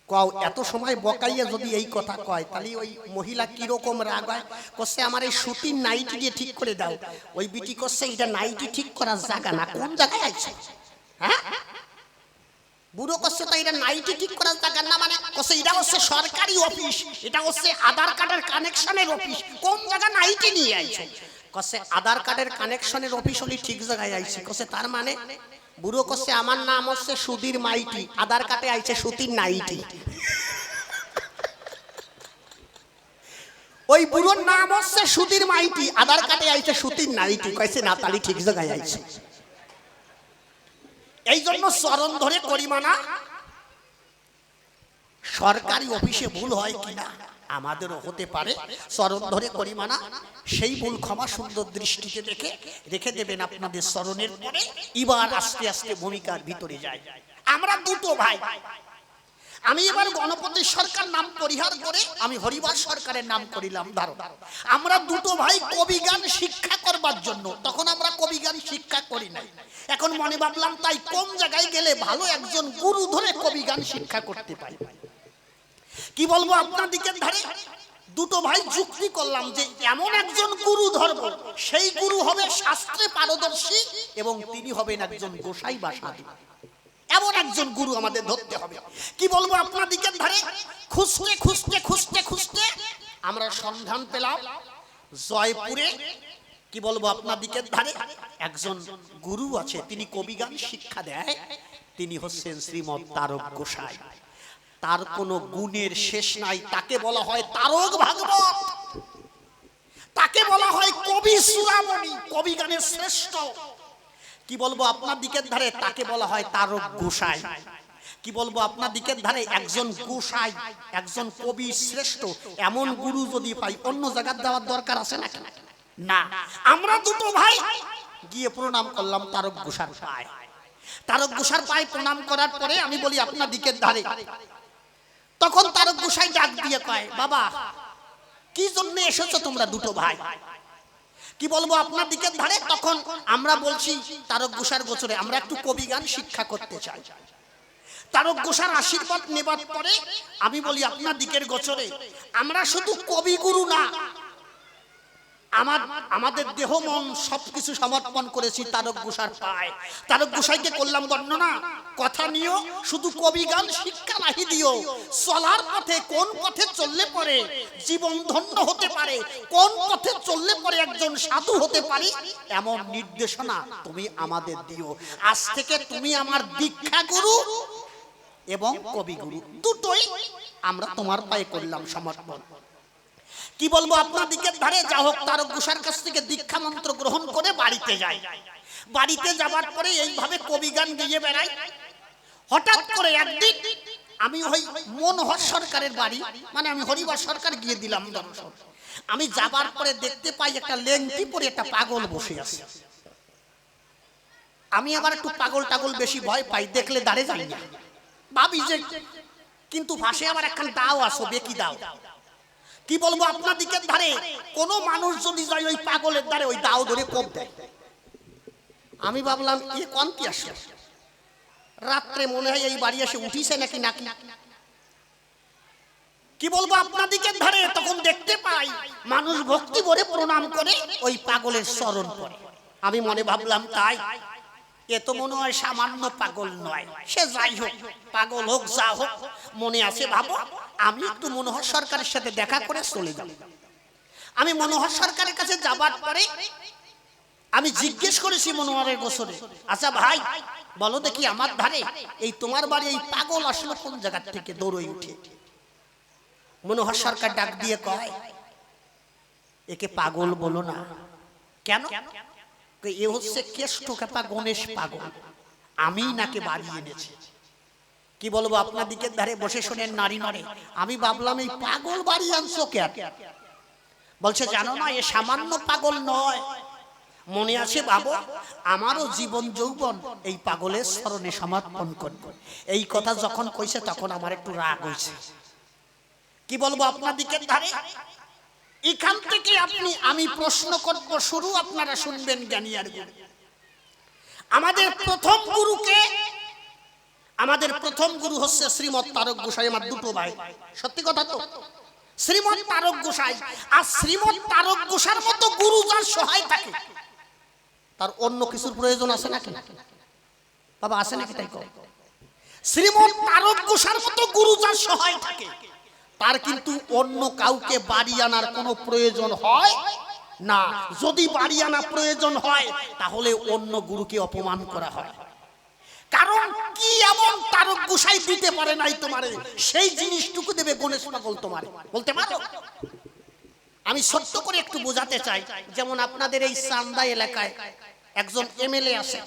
কও এত সময় বকাইয়া যদি এই কথা কয় তাহলে ওই মহিলা কিরকম রাগ হয়। কচ্ছে আমার এই সুতির নাইটি দিয়ে ঠিক করে দাও। ওই বিটি কচ্ছে এটা নাইটি ঠিক করার জায়গা না, কোন জায়গায় আছে? হ্যাঁ, বুড়ো কচ্ছে তো এটা নাইটি ঠিক করার জায়গা না, মানে কচ্ছে এটা হচ্ছে সরকারি অফিস, এটা হচ্ছে আধার কার্ডের কানেকশনের অফিস, কোন জায়গা নাইটি নিয়ে আইছো? কচ্ছে আধার কার্ডের কানেকশনের অফিস হলে ঠিক জায়গায় আইছি। কচ্ছে তার মানে? বুড়ো কচ্ছে আমার নাম হচ্ছে সুধীর মাইটি, আধার কার্ডে আইছে সুতির নাইটি। ওই বুড়োর নাম হচ্ছে সুধীর মাইটি, আধার কার্ডে আইছে সুতির নাইটি। কইছে না তালি ঠিক জায়গায় আইছে। এই জন্য চরণ ধরে করি মানা। সরকারি অফিসে ভুল হয় কিনা আমাদেরও হতে পারে, চরণ ধরে করি মানা। সেই ভুল ক্ষমা সুন্দর দৃষ্টিতে দেখে রেখে দেবেন আপনাদের চরণের পরে। এবার আস্তে আস্তে ভূমিকার ভিতরে যায়। আমরা দুটো ভাই, আমি এবার গণপতি সরকার নাম পরিহার করে আমি হরিবাস সরকারের নাম করিলাম ধারণ। আমরা দুটো ভাই কবি গান শিক্ষা করবার জন্য, তখন আমরা কবি গান শিক্ষা করি নাই। এখন মনে ভাবলাম তাই কোন জায়গায় গেলে ভালো একজন গুরু ধরে কবি গান শিক্ষা করতে পারি। কি বলবো আপনার দিকের ধারে দুটো ভাই যুক্তি করলাম যে এমন একজন গুরু ধর্ম, সেই গুরু হবে শাস্ত্রে পারদর্শী এবং তিনি হবেন একজন গোসাই বা সাধু। এমন একজন গুরু আমাদের ধরতে হবে। কি বলবো আপনার দিকের ধারে খুঁজতে খুঁজতে খুঁজতে খুঁজতে আমরা সন্ধান পেলাম জয়পুরে। কি বলবো আপনার দিকের ধারে একজন গুরু আছে, তিনি কবিগান শিক্ষা দেয়। তিনি হচ্ছেন শ্রীমৎ তারক গোসাই। তার কোনো গুণের শেষ নাই। তাকে বলা হয় তারক ভাগবত, তাকে বলা হয় কবি চূড়ামণি, কবি গানের শ্রেষ্ঠ। কি বলবো আপনার দিকের ধারে তাকে বলা হয় তারক গোসাই। কি বলবো আপনার দিকের ধারে একজন গোসাই, একজন কবি শ্রেষ্ঠ, এমন গুরু যদি পাই অন্য জায়গায় দেওয়ার দরকার আছে না? না। আমরা দুটো ভাই গিয়ে প্রণাম করলাম তারক গোসার পায়। তারক গোসার পায় প্রণাম করার পরে আমি বলি আপনার দিকের ধারে। তখন তারক গোসাই ডাক দিয়ে কয়, বাবা কি জন্য এসেছো তোমরা দুটো ভাই? কি বলবো আপনার দিকের ধারে। তখন আমরা বলছি তারক গোসার গোচরে আমরা একটু কবি গান শিক্ষা করতে চাই। তারক গোসার আশীর্বাদ নেবার পরে আমি বলি আপনার দিকের গোচরে আমরা শুধু কবি গুরু না, আমাদের দেহ মন সবকিছু সমর্পণ করেছি তারক গোসার পায়। তারক গোসাইকে করলাম বর্ণনা, কথা নিও শুধু কবি গান শিক্ষা নাহি দিও, চলার পথে কোন পথে চললে পরে জীবন ধন্য হতে পারে, কোন পথে চললে পরে একজন সাধু হতে পারি, এমন নির্দেশনা তুমি আমাদের দিও। আজ থেকে তুমি আমার দীক্ষা গুরু এবং কবি গুরু দুটোই আমরা তোমার পায়ে করলাম সমর্পণ। কি বলবো আপনার দিকের ধারে যা হোক তারক গোসার কাছ থেকে দীক্ষা মন্ত্র গ্রহণ করে বাড়িতে যাই। বাড়িতে যাবার পরে এইভাবে কবি গান গিয়ে বেড়াই। হঠাৎ করে একদিন আমি ওই মনোহর সরকারের বাড়ি, মানে আমি হরিবাস সরকার গিয়ে দিলাম দর্শন। আমি যাবার পরে দেখতে পাই একটা লেংটি পরে একটা পাগল বসে আছে। আমি আবার একটু পাগল টাগল বেশি ভয় পাই, দেখলে দাঁড়ে যাই না, ভাবি যে কিন্তু ভাষে আবার একখান দাও আসো বেকি দাও। কি বলবো আপনার দিকের ধারে কোন মানুষ যদি যায় ওই পাগলের ধারে ওই দাও ধরে কোপ দেয়। আমি ভাবলাম এ কোনটি আসে, রাত্রে মনে হয় এই বাড়ি এসে উঠিছে নাকি নাকি। কি বলবো আপনার দিকের ধারে তখন দেখতে পাই মানুষ ভক্তি ভরে প্রণাম করে ওই পাগলের চরণ পড়ে। আমি মনে ভাবলাম তাই, এ তো মনে হয় সামান্য পাগল নয়, সে যাই হোক পাগল হোক যা হোক মনে আছে ভাবো আমি একটু মনোহর সরকারের সাথে দেখা করে চলে যাব। আমি মনোহর সরকারের কাছে যাবার পরে আমি জিজ্ঞেস করেছি মনোহরের গোসরে, আচ্ছা ভাই বলো দেখি আমার ধারে এই তোমার বাড়ি এই পাগল আসলো কোন জায়গা থেকে দৌড়ই উঠে? মনোহর সরকার ডাক দিয়ে কয়, একে পাগল বলো না। কেন? এ হচ্ছে কেষ্ট কাপা গণেশ পাগল, আমি নাকে বাড়ি এনেছি। কি বলবো আপনার দিকের ধারে বসে শোনেন নারী নরে। আমি ভাবলাম এই পাগল বাড়ি আনছো কেন? বলছে জানো না এ সামান্য পাগল নয়, মনে আছে বাবু আমারও জীবন যৌবন এই পাগলের স্মরণে সমর্পণ করব। এই কথা যখন কইছে তখন আমার একটু রাগ হয়েছে। কি বলবো আপনার দিকের ধারে এখান থেকে আমি প্রশ্ন করব শুরু, আপনারা শুনবেন জ্ঞানী আর গুরু। আমাদের প্রথম গুরুকে আমাদের প্রথম গুরু হচ্ছে শ্রীমৎ তারক গোসাই, আমার দুটো ভাই। সত্যি কথা তো, শ্রীমৎ তারক গোসাই। আর শ্রীমৎ তারক গোসার মতো গুরু যার সহায় থাকে, তার অন্য কিছুর প্রয়োজন আছে নাকি বাবা? আছে নাকি? তাই কও। শ্রীমৎ তারক গোসার মতো গুরু যার সহায় থাকে, তার কিন্তু অন্য কাউকে বাড়ি আনার কোনো প্রয়োজন হয় না। যদি বাড়ি আনা প্রয়োজন হয়, তাহলে অন্য গুরুকে অপমান করা হয়। কারণ কি এমন তারক গোসাই দিতে পারে নাই তোমারে, সেই জিনিসটুকু দেবে গণেশ পাগল তোমারে। বলতে পারো? আমি সত্য করে একটু বোঝাতে চাই। যেমন আপনাদের এই চান্দা এলাকায় একজন এমএলএ আছে,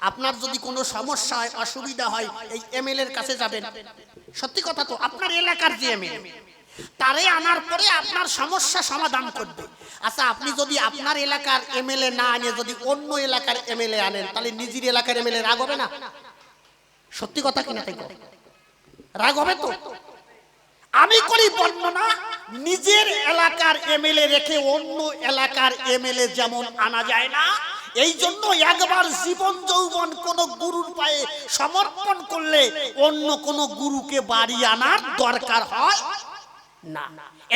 আপনার যদি কোনো সমস্যা হয়, অসুবিধা হয়, এই এমএলএর কাছে যাবেন। সত্যি কথা তো, আপনার এলাকার যে এমএলএ, তারে আনার পরে আপনার সমস্যা সমাধান করবে। আচ্ছা, আপনি যদি আপনার এলাকার এমএলএ না আনে, যদি অন্য এলাকার এমএলএ আনেন, তাহলে নিজের এলাকার এমএলএ রাগ হবে না? সত্যি কথা কিনা? তাই রাগ হবে তো। আমি করি বর্ণনা, নিজের এলাকার এমএলএ রেখে অন্য এলাকার এমএলএ যেমন আনা যায় না, এই জন্য একবার জীবন যৌবন কোন গুরুর পায়ে সমর্পণ করলে অন্য কোন গুরুকে বাড়ি আনার দরকার হয় না।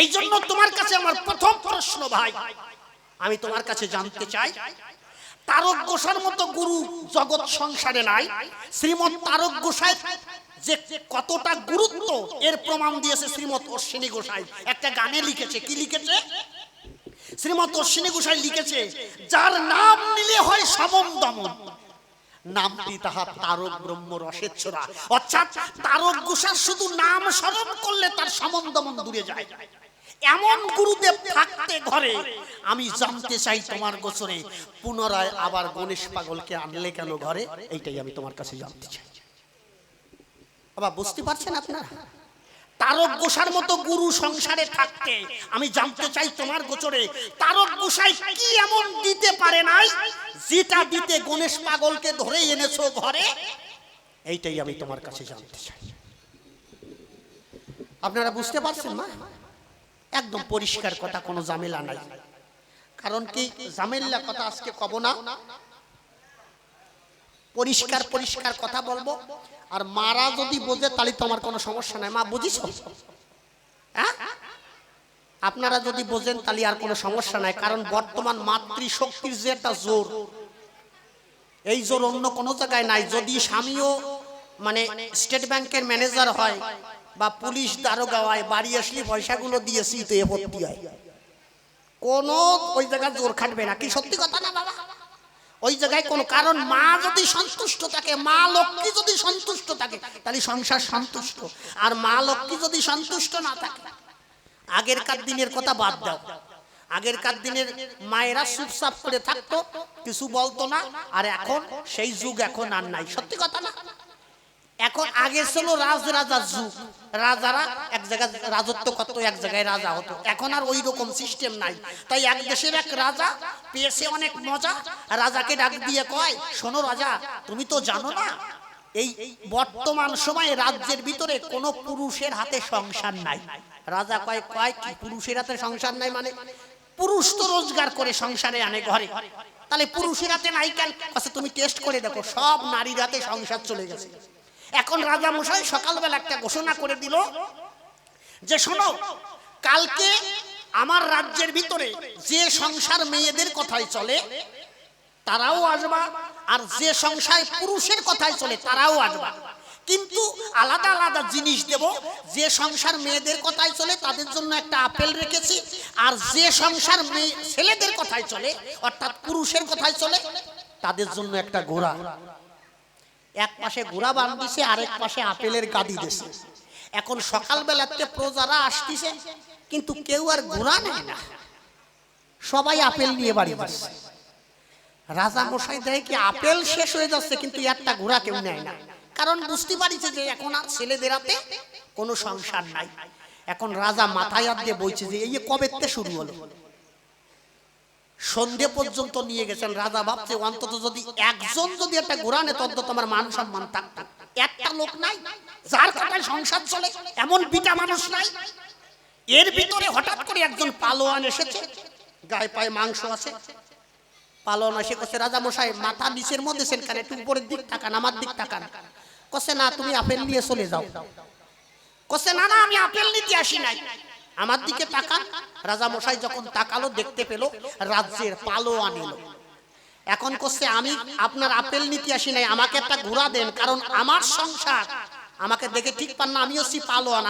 এই জন্য তোমার কাছে আমার প্রথম প্রশ্ন ভাই, আমি তোমার কাছে জানতে চাই, তারক গোসার মতো গুরু জগৎ সংসারে নাই। শ্রীমৎ তারক গোসাই যে কতটা গুরুত্ব, এর প্রমাণ দিয়েছে শ্রীমৎ অশ্বিনী গোসাই। একটা গানে লিখেছে, কি লিখেছে? শ্রীমৎ অশ্বিনী গোসাই লিখেছে, যার নাম নিলে হয় সমম দমন, নামটি তাহার তারক ব্রহ্ম রসের ছোড়া। অর্থাৎ তারক গোসার শুধু নাম স্মরণ করলে তার সমম দমন দূরে যায়। এমন গুরুদেব থাকতে ঘরে, আমি জানতে চাই তোমার গোচরে পুনরায় আবার গণেশ পাগলকে আনলে কেন ঘরে? এইটাই আমি তোমার কাছে জানতে চাই। বাবা বুঝতে পারছেন আপনারা? তারক গোসার মতো গুরু সংসারে থাকতে আমি জানতে চাই তোমার গোচরে তারক গোসাই কি এমন দিতে পারে নাই, যেটা দিতে গণেশ পাগলকে ধরে এনেছো ঘরে? এইটাই আমি তোমার কাছে জানতে চাই। আপনারা বুঝতে পারছেন না? একদম পরিষ্কার কথা, কোনো ঝামেলা নাই। কারণ কি ঝামেলা কথা আজকে কব না, পরিষ্কার পরিষ্কার কথা বলবো। আর মারা যদি বোঝে তাহলে তো আমার কোনো সমস্যা নাই। মা বুঝিস? হ্যাঁ, আপনারা যদি বোঝেন তাহলে আর কোনো সমস্যা নাই। কারণ বর্তমান মাতৃশক্তির যে একটা জোর, এই জোর অন্য কোনো জায়গায় নাই। যদি স্বামীও মানে স্টেট ব্যাংকের ম্যানেজার হয় বা পুলিশ দারোগা হয়, বাড়ি আসলে পয়সাগুলো দিয়েছি তো ভর্তি হয়, কোনো ওই জায়গায় জোর খাটবে না। কি সত্যি কথা না বাবা? ওই জায়গায় কোনো, কারণ মা যদি সন্তুষ্ট থাকে, মা লক্ষ্মী যদি সন্তুষ্ট থাকে, তাহলে সংসার সন্তুষ্ট। আর মা লক্ষ্মী যদি সন্তুষ্ট না থাকে, আগেরকার দিনের কথা বাদ দাও, আগেরকার দিনের মায়েরা চুপচাপ করে থাকতো, কিছু বলতো না। আর এখন সেই যুগ এখন আর নাই। সত্যি কথা না? এখন আগে ছিল রাজ রাজার যুগ, রাজারা এক জায়গায় রাজত্ব করতো, এক জায়গায় রাজা হতো। এখন আর ওই রকম সিস্টেম নাই। তাই এক দেশের এক রাজা পেয়েছে অনেক মজা, রাজাকে ডাক দিয়ে কয়, শোনো রাজা, তুমি তো জানো না এই বর্তমান সময়ে রাজ্যের ভিতরে কোনো পুরুষের হাতে সংসার নাই। রাজা কয়, কয় কি পুরুষের হাতে সংসার নাই? মানে পুরুষ তো রোজগার করে সংসারে আনে ঘরে, তাহলে পুরুষের হাতে নাই কেন? আচ্ছা তুমি টেস্ট করে দেখো, সব নারীর হাতে সংসার চলে গেছে। এখন রাজা মশাই সকালবেলা একটা ঘোষণা করে দিল যে শোনো, কালকে আমার রাজ্যের ভিতরে যে সংসার মেয়েদের কথাই চলে তারাও আসবা, আর যে সংসার পুরুষের কথাই চলে তারাও আসবা। কিন্তু আলাদা আলাদা জিনিস দেব। যে সংসার মেয়েদের কথাই চলে তাদের জন্য একটা আপেল রেখেছি, আর যে সংসার ছেলেদের কথাই চলে অর্থাৎ পুরুষের কথাই চলে তাদের জন্য একটা ঘোড়া। এক পাশে ঘোড়া বাঁধিছে, আরেক পাশে আপেলের গাদি দিয়েছে। এখন সকালবেলাতে প্রজারা আসতেছে, কিন্তু কেউ আর ঘোড়া নেয় না, সবাই আপেল নিয়ে বাড়ি যাচ্ছে। রাজা মশাই দেখে কি আপেল শেষ হয়ে যাচ্ছে, কিন্তু একটা ঘোড়া কেউ নেয় না। কারণ বুঝতে পারিছে যে এখন আর ছেলেদের হাতে কোনো সংসার নাই। এখন রাজা মাথায় হাত দিয়ে বইছে যে এই কবেতে শুরু হলো, সন্ধে পর্যন্ত নিয়ে গেছেন। রাজা ভাবছে অন্তত যদি একজন যদি একটা ঘোড়া নেয় তত আমার মান সম্মান থাকতো। একটা লোক নাই যার কথায় সংসার চলে, এমন বিটা মানুষ নাই। এর ভিতরে হঠাৎ করে একজন পালোয়ান এসেছে, গায়ে পায়ে মাংস আছে। পালোয়ান এসে করছে, রাজা মশাই মাথা নিচের মধ্যে সেখানে একটু উপরের দিক তাকান, আমার দিক তাকান। কসে না তুমি আপেল নিয়ে চলে যাও। কসে না না আমি আপেল নিতে আসি নাই। আমার দিকে তাকান। রাজা মশাই যখন তাকালো দেখতে পেল রাজ্যের পালোয়ান এলো। এখন কসে আমি আপনার আপেল নিতে আসি নাই, আমাকে একটা ঘোড়া দেন, কারণ আমার সংসার। আমাকে দেখে ঠিক পান না, আমি হচ্ছি পালোয়ান।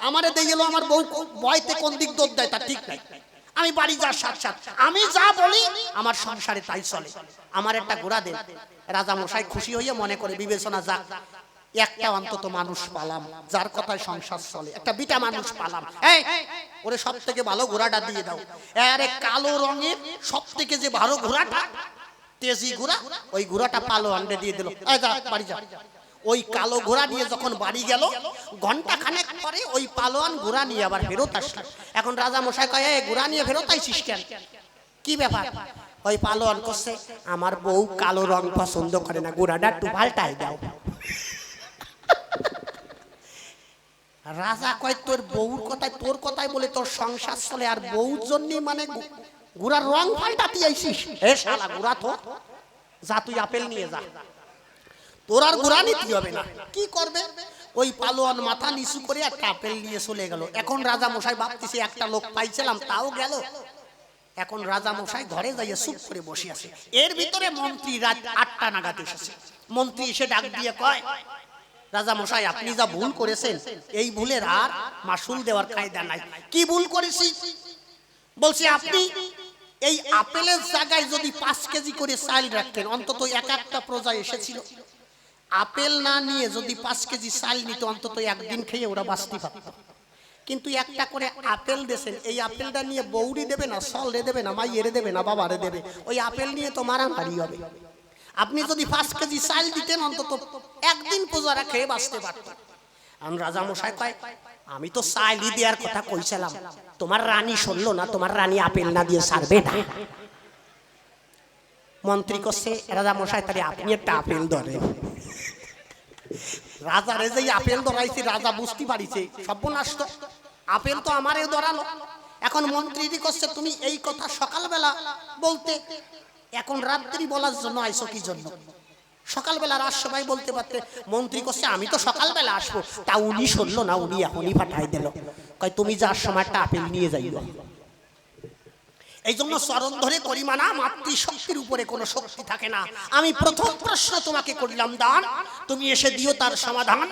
আমারে দিয়ে গেল আমার বউ বয়তে কোন দিক দৌড় দেয় তা ঠিক নাই। আমি বাড়ি যাওয়ার সাথে সাথে আমি যা বলি আমার সংসারে তাই চলে, আমার একটা ঘোড়া দেন। রাজা মশাই খুশি হইয়া মনে করে বিবেচনা যাক একটা অন্তত মানুষ পালাম যার কথায় সংসার চলে, একটা বিটা মানুষ পালাম। এই ওরে সব থেকে ভালো ঘোড়াটা দিয়ে দাও। আরে কালো রঙের সব থেকে যে ভালো ঘোড়াটা, তেজি ঘোড়া, ওই ঘোড়াটা পালোয়ানকে দিয়ে দিল। এই যা বাড়ি যা। ওই কালো ঘোড়া নিয়ে যখন বাড়ি গেল, ঘন্টা খানেক পরে ওই পালোয়ান ঘোড়া নিয়ে আবার ফেরত আসলো। এখন রাজা মশাই কয়, এই ঘোড়া নিয়ে ফেরত আইছিস কেন, কি ব্যাপার? ওই পালোয়ান করছে, আমার বউ কালো রং পছন্দ করে না, ঘোড়াটা একটু পাল্টাই দাও। রাজা কয়, তোর বউর কথায় তোর কথায় বলে তোর সংসার চলে, আর বউর জন্য মানে ঘোড়ার রং পাল্টাতে আইছিস? এ শালা ঘোড়া তো যা, তুই আপেল নিয়ে যা, তোর আর ঘোড়া নিতে হবে না। কি করবে? ওই পালোয়ান মাথা নিচু করে একটা আপেল নিয়ে চলে গেল। এখন রাজা মশাই ভাবতেছে একটা লোক পাইছিলাম তাও গেল। এখন রাজা মশাই ঘরে যাইয়া চুপ করে বসে আছে। এর ভিতরে মন্ত্রী রাত 8টা নাগাদ এসেছে। মন্ত্রী এসে ডাক দিয়ে কয়, রাজা মশাই আপনি যা ভুল করেছেন এই ভুলের আর মাসুল দেওয়ার কায়দা নাই। কি ভুল করেছি? বলছি আপনি এই আপেলের জায়গায় যদি 5 কেজি করে চাল রাখতেন, অন্তত এক একটা প্রজা এসেছিল, আপেল না নিয়ে যদি 5 কেজি চাল নিত, অন্তত একদিন খেয়ে ওরা বাঁচতে পারত। কিন্তু একটা করে আপেল দেন, এই আপেলটা নিয়ে বৌরি দেবে না, সলে দেবে না, মাইয়েরে দেবে না, বাবারে দেবে, ওই আপেল নিয়ে তো মারামারি হবে। আপনি যদি 5 কেজি চাল দিতেন, অন্তত একদিন পূজারা খেয়ে বাঁচতে পারত। আমি রাজা মশাই কয়, আমি তো চালই দেওয়ার কথা কইছিলাম, তোমার রানী শুনলো না, তোমার রানী আপেল না দিয়ে ছাড়বে না। মন্ত্রী করছে, রাজা মশাই তাহলে আপনি একটা আপেল ধরেন। রাজা রে যে আপেল ধরাইছে, রাজা বুঝতে পারিছে সর্বনাশ, তো আপেল তো আমারও ধরালো। এখন মন্ত্রী করছে, তুমি এই কথা সকালবেলা বলতে, এখন রাত্রি বলার জন্য আইছো কি জন্য? সকালবেলা রাত সবাই বলতে পারতে। মন্ত্রী করছে, আমি তো সকালবেলা আসবো, তা উনি শুনলো না, উনি এখনই পাঠাই দিল। কয় তুমি যার সময় একটা আপেল নিয়ে যাইও। এই জন্য চরণ ধরে করি মানা, মাতৃশক্তির উপরে কোনো শক্তি থাকে না। আমি প্রথম প্রশ্ন তোমাকে করলাম দান, তুমি এসে দিও তার সমাধান।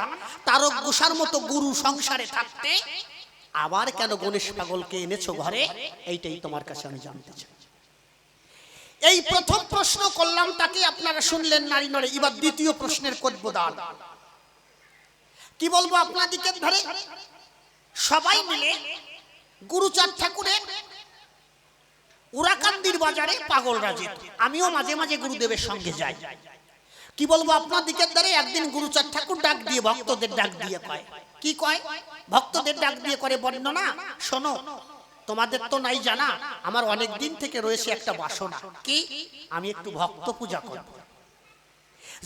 তারক গোসার মতো গুরু সংসারে থাকতে আবার কেন গণেশ পাগলকে এনেছো ঘরে, এইটাই তোমার কাছে আমি জানতে চাই। এই প্রথম প্রশ্ন করলাম, তাকে আপনারা শুনলেন নারী নড়ে। এবার দ্বিতীয় প্রশ্নের করব দান। কি বলবো আপনাদিকে ধরে? সবাই মিলে গুরুচাঁদ ঠাকুরের উরাকান্দির বাজারে পাগলরা যেত, আমিও মাঝে মাঝে গুরুদেবের সঙ্গে যাই। কি বলবো আপনাদিকে ধরে? একদিন গুরুচাঁদ ঠাকুর ডাক দিয়ে ভক্তদের ডাক দিয়ে কয়, কি কয়? ভক্তদের ডাক দিয়ে করে বর্ণনা, শোনো তোমাদের তো নাই জানা, আমার অনেক দিন থেকে রয়েছে একটা বাসনা, কি আমি একটু ভক্ত পূজা করব।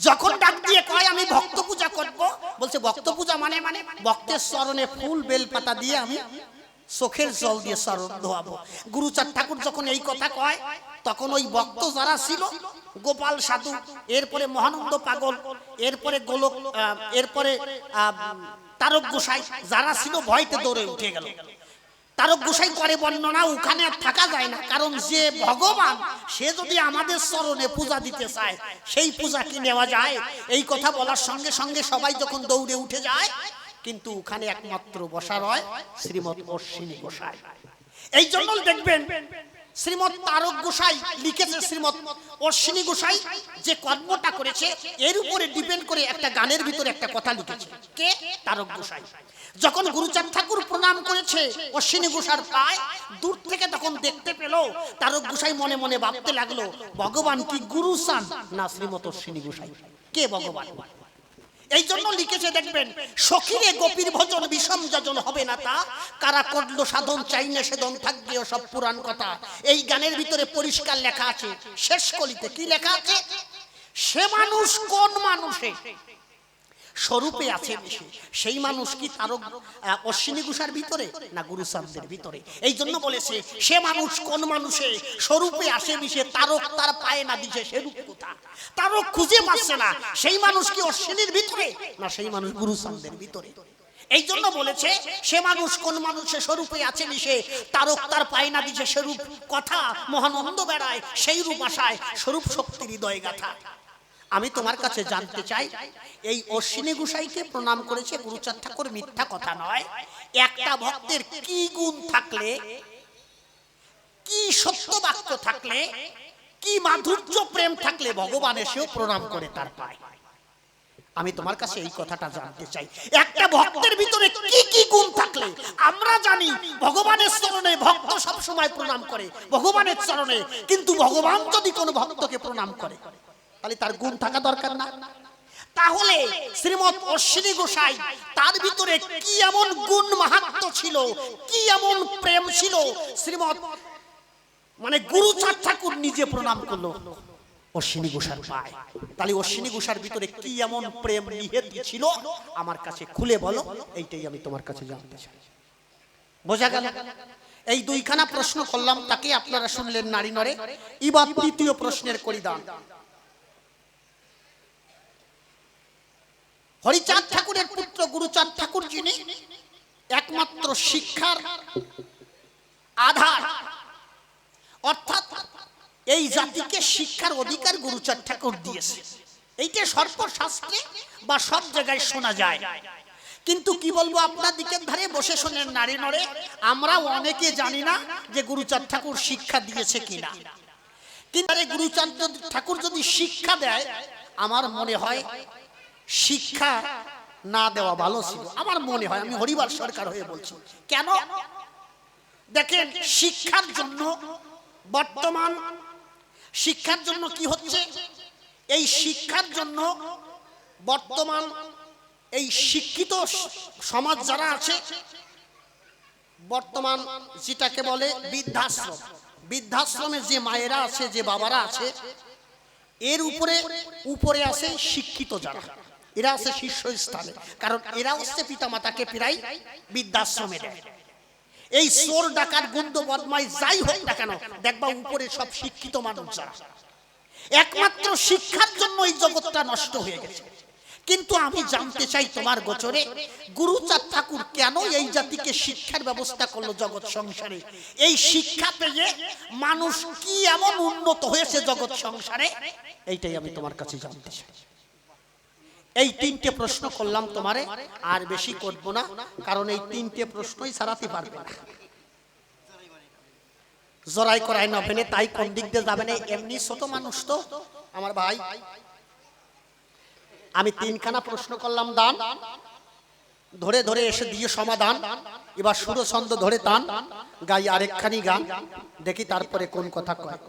যখন ডাক দিয়ে কয় আমি ভক্ত পূজা করব, বলছে ভক্ত পূজা মানে ভক্তের চরণে ফুল বেলপাতা দিয়ে আমি চোখের জল দিয়ে চরণ ধোয়াবো। গুরুচাঁদ ঠাকুর যখন এই কথা কয়, তখন ওই ভক্ত যারা ছিল, গোপাল সাধু, এরপরে মহানন্দ পাগল, এরপরে গোলক, এরপরে তারক গোসাই যারা ছিল ভয়তে দৌড়ে উঠে গেল। তারক গোসাই করে বর্ণনা, ওখানে আর থাকা যায় না, কারণ যে ভগবান সে যদি আমাদের চরণে পূজা দিতে চায়, সেই পূজা কি নেওয়া যায়? এই কথা বলার সঙ্গে সঙ্গে সবাই যখন দৌড়ে উঠে যায়, কিন্তু ওখানে একমাত্র বসা রয় শ্রীমৎ অশ্বিনী গোসাই। এই জন্য দেখবেন শ্রীমৎ তারক গোসাই লিখেছে, শ্রীমৎ অশ্বিনী গোসাই যে কর্মটা করেছে এর উপরে ডিপেন্ড করে একটা গানের ভিতরে একটা কথা লিখেছে। কে? তারক গোসাই। যখন গুরুচাঁদ ঠাকুর প্রণাম করেছে অশ্বিনী গোসার পায়, দূর থেকে তখন দেখতে পেল, তারক গোসাই মনে মনে ভাবতে লাগলো, ভগবান কি গুরু চান না শ্রীমৎ অশ্বিনী গোসাই? কে ভগবান? এই জন্য লিখেছে দেখবেন, সখিরে গোপীর ভজন বিষম যজন হবে না তা, কারা করলো সাধন চাই না সেদন থাকবে ও সব পুরাণ কথা। এই গানের ভিতরে পরিষ্কার লেখা আছে, শেষ কলিতে কি লেখা আছে? সে মানুষ কোন মানুষে স্বরূপে আছে মিশে, সেই মানুষ কি তারক অশ্বিনী ঘোষার ভিতরে না গুরুচাঁদের ভিতরে? এই জন্য বলেছে সে মানুষ কোন মানুষে স্বরূপে আসে মিশে, তারক তার পায়ে না দিছে সে রূপ কোথা? তারক খুঁজে পাচ্ছে না, সেই মানুষ কি অশ্বিনীর ভিতরে না সেই মানুষ গুরুচাঁদের ভিতরে? এই জন্য বলেছে সে মানুষ কোন মানুষের স্বরূপে আছে মিশে, তারক তার পায় না দিছে সেরূপ কথা, মহানন্দ বেড়ায় সেই রূপ আশায়, স্বরূপ শক্তির হৃদয় গাথা। আমি তোমার কাছে জানতে চাই, এই অশ্বিনী গোসাইকে প্রণাম করেছে গুরুচাঁদ ঠাকুর, মিথ্যা কথা নয়। একটা ভক্তের কি গুণ থাকলে, কি সত্য বাক্য থাকলে, কি মাধুর্য প্রেম থাকলে ভগবান এসেও প্রণাম করে তার পায়? আমি তোমার কাছে এই কথাটা জানতে চাই। একটা ভক্তের ভিতরে কি কি গুণ থাকলে? আমরা জানি ভগবানের চরণে ভক্ত সব সময় প্রণাম করে, ভগবানের চরণে, কিন্তু ভগবান যদি কোনো ভক্তকে প্রণাম করে তাহলে তার গুণ থাকা দরকার না? তাহলে শ্রীমৎ অশ্বিনী গোসাই তার ভিতরে কি এমন গুণ মাহাত্ম্য ছিল, কি এমন প্রেম ছিল, শ্রীমৎ মানে গুরুচাঁদ ঠাকুর নিজে প্রণাম করলো অশ্বিনী গোসার পায়। তাহলে অশ্বিনী গোসার ভিতরে কি এমন প্রেম নিহিত ছিল আমার কাছে খুলে বলো, এইটাই আমি তোমার কাছে জানতে চাই। বোঝা গেল? এই দুইখানা প্রশ্ন করলাম, তাকে আপনারা শুনলেন নারী নরে। এবার তৃতীয় প্রশ্নের করিদান। হরিচাঁদ ঠাকুরের পুত্র গুরুচাঁদ ঠাকুর, যিনি একমাত্র শিক্ষার আধার, অর্থাৎ এই জাতিকে শিক্ষার অধিকার গুরুচাঁদ ঠাকুর দিয়েছে। এইটা সর্বশাস্ত্রে বা সব জায়গায় শোনা যায়, কিন্তু কি বলবো, আপনার দিকের ধারে বসে শোনেন নারী নরে, আমরা অনেকে জানি না যে গুরুচাঁদ ঠাকুর শিক্ষা দিয়েছে কিনা। কিন্তু গুরুচাঁদ ঠাকুর যদি শিক্ষা দেয়, আমার মনে হয় শিক্ষা না দেওয়া ভালো ছিল। আমার মনে হয়, আমি হরিবার সরকার হয়ে বলছি। কেন? দেখেন, শিক্ষার জন্য বর্তমান শিক্ষার জন্য কি হচ্ছে, এই শিক্ষার জন্য বর্তমান এই শিক্ষিত সমাজ যারা আছে, বর্তমান যেটাকে বলে বৃদ্ধাশ্রম, বৃদ্ধাশ্রমে যে মায়েরা আছে, যে বাবারা আছে, এর উপরে আছে শিক্ষিত যারা, এরা আছে শীর্ষস্থানে, কারণ এরা হচ্ছে পিতামাতাকে প্রায় বৃদ্ধাশ্রমে দেয়। এই চোর ডাকাত গুন্ড বদমাই যাই হোক না কেন, দেখবা উপরে সব শিক্ষিত মানুষ যারা, একমাত্র শিক্ষার জন্য এই জগৎটা নষ্ট হয়ে গেছে। কিন্তু আমি জানতে চাই তোমার গোচরে, গুরুচাঁদ ঠাকুর কেন এই জাতিকে শিক্ষার ব্যবস্থা করলো জগৎ সংসারে? এই শিক্ষা পেয়ে মানুষ কি এমন উন্নত হয়েছে জগৎ সংসারে, এইটাই আমি তোমার কাছে জানতে চাই। এই তিনটে প্রশ্ন করলাম তোমারে, আর বেশি করব না, কারণ এই তিনটে প্রশ্নই সারাতে পারবে না। জড়াই করাই না ফেলে, তাই কোন দিক দিয়ে যাবে না, এমনি ছোট মানুষ তো আমার ভাই। আমি তিনখানা প্রশ্ন করলাম, দান ধরে ধরে এসে দিয়ে সমাধান। এবার সুর ছন্দ ধরে টান গাই আরেকখানি গান, দেখি তারপরে কোন কথা কয়।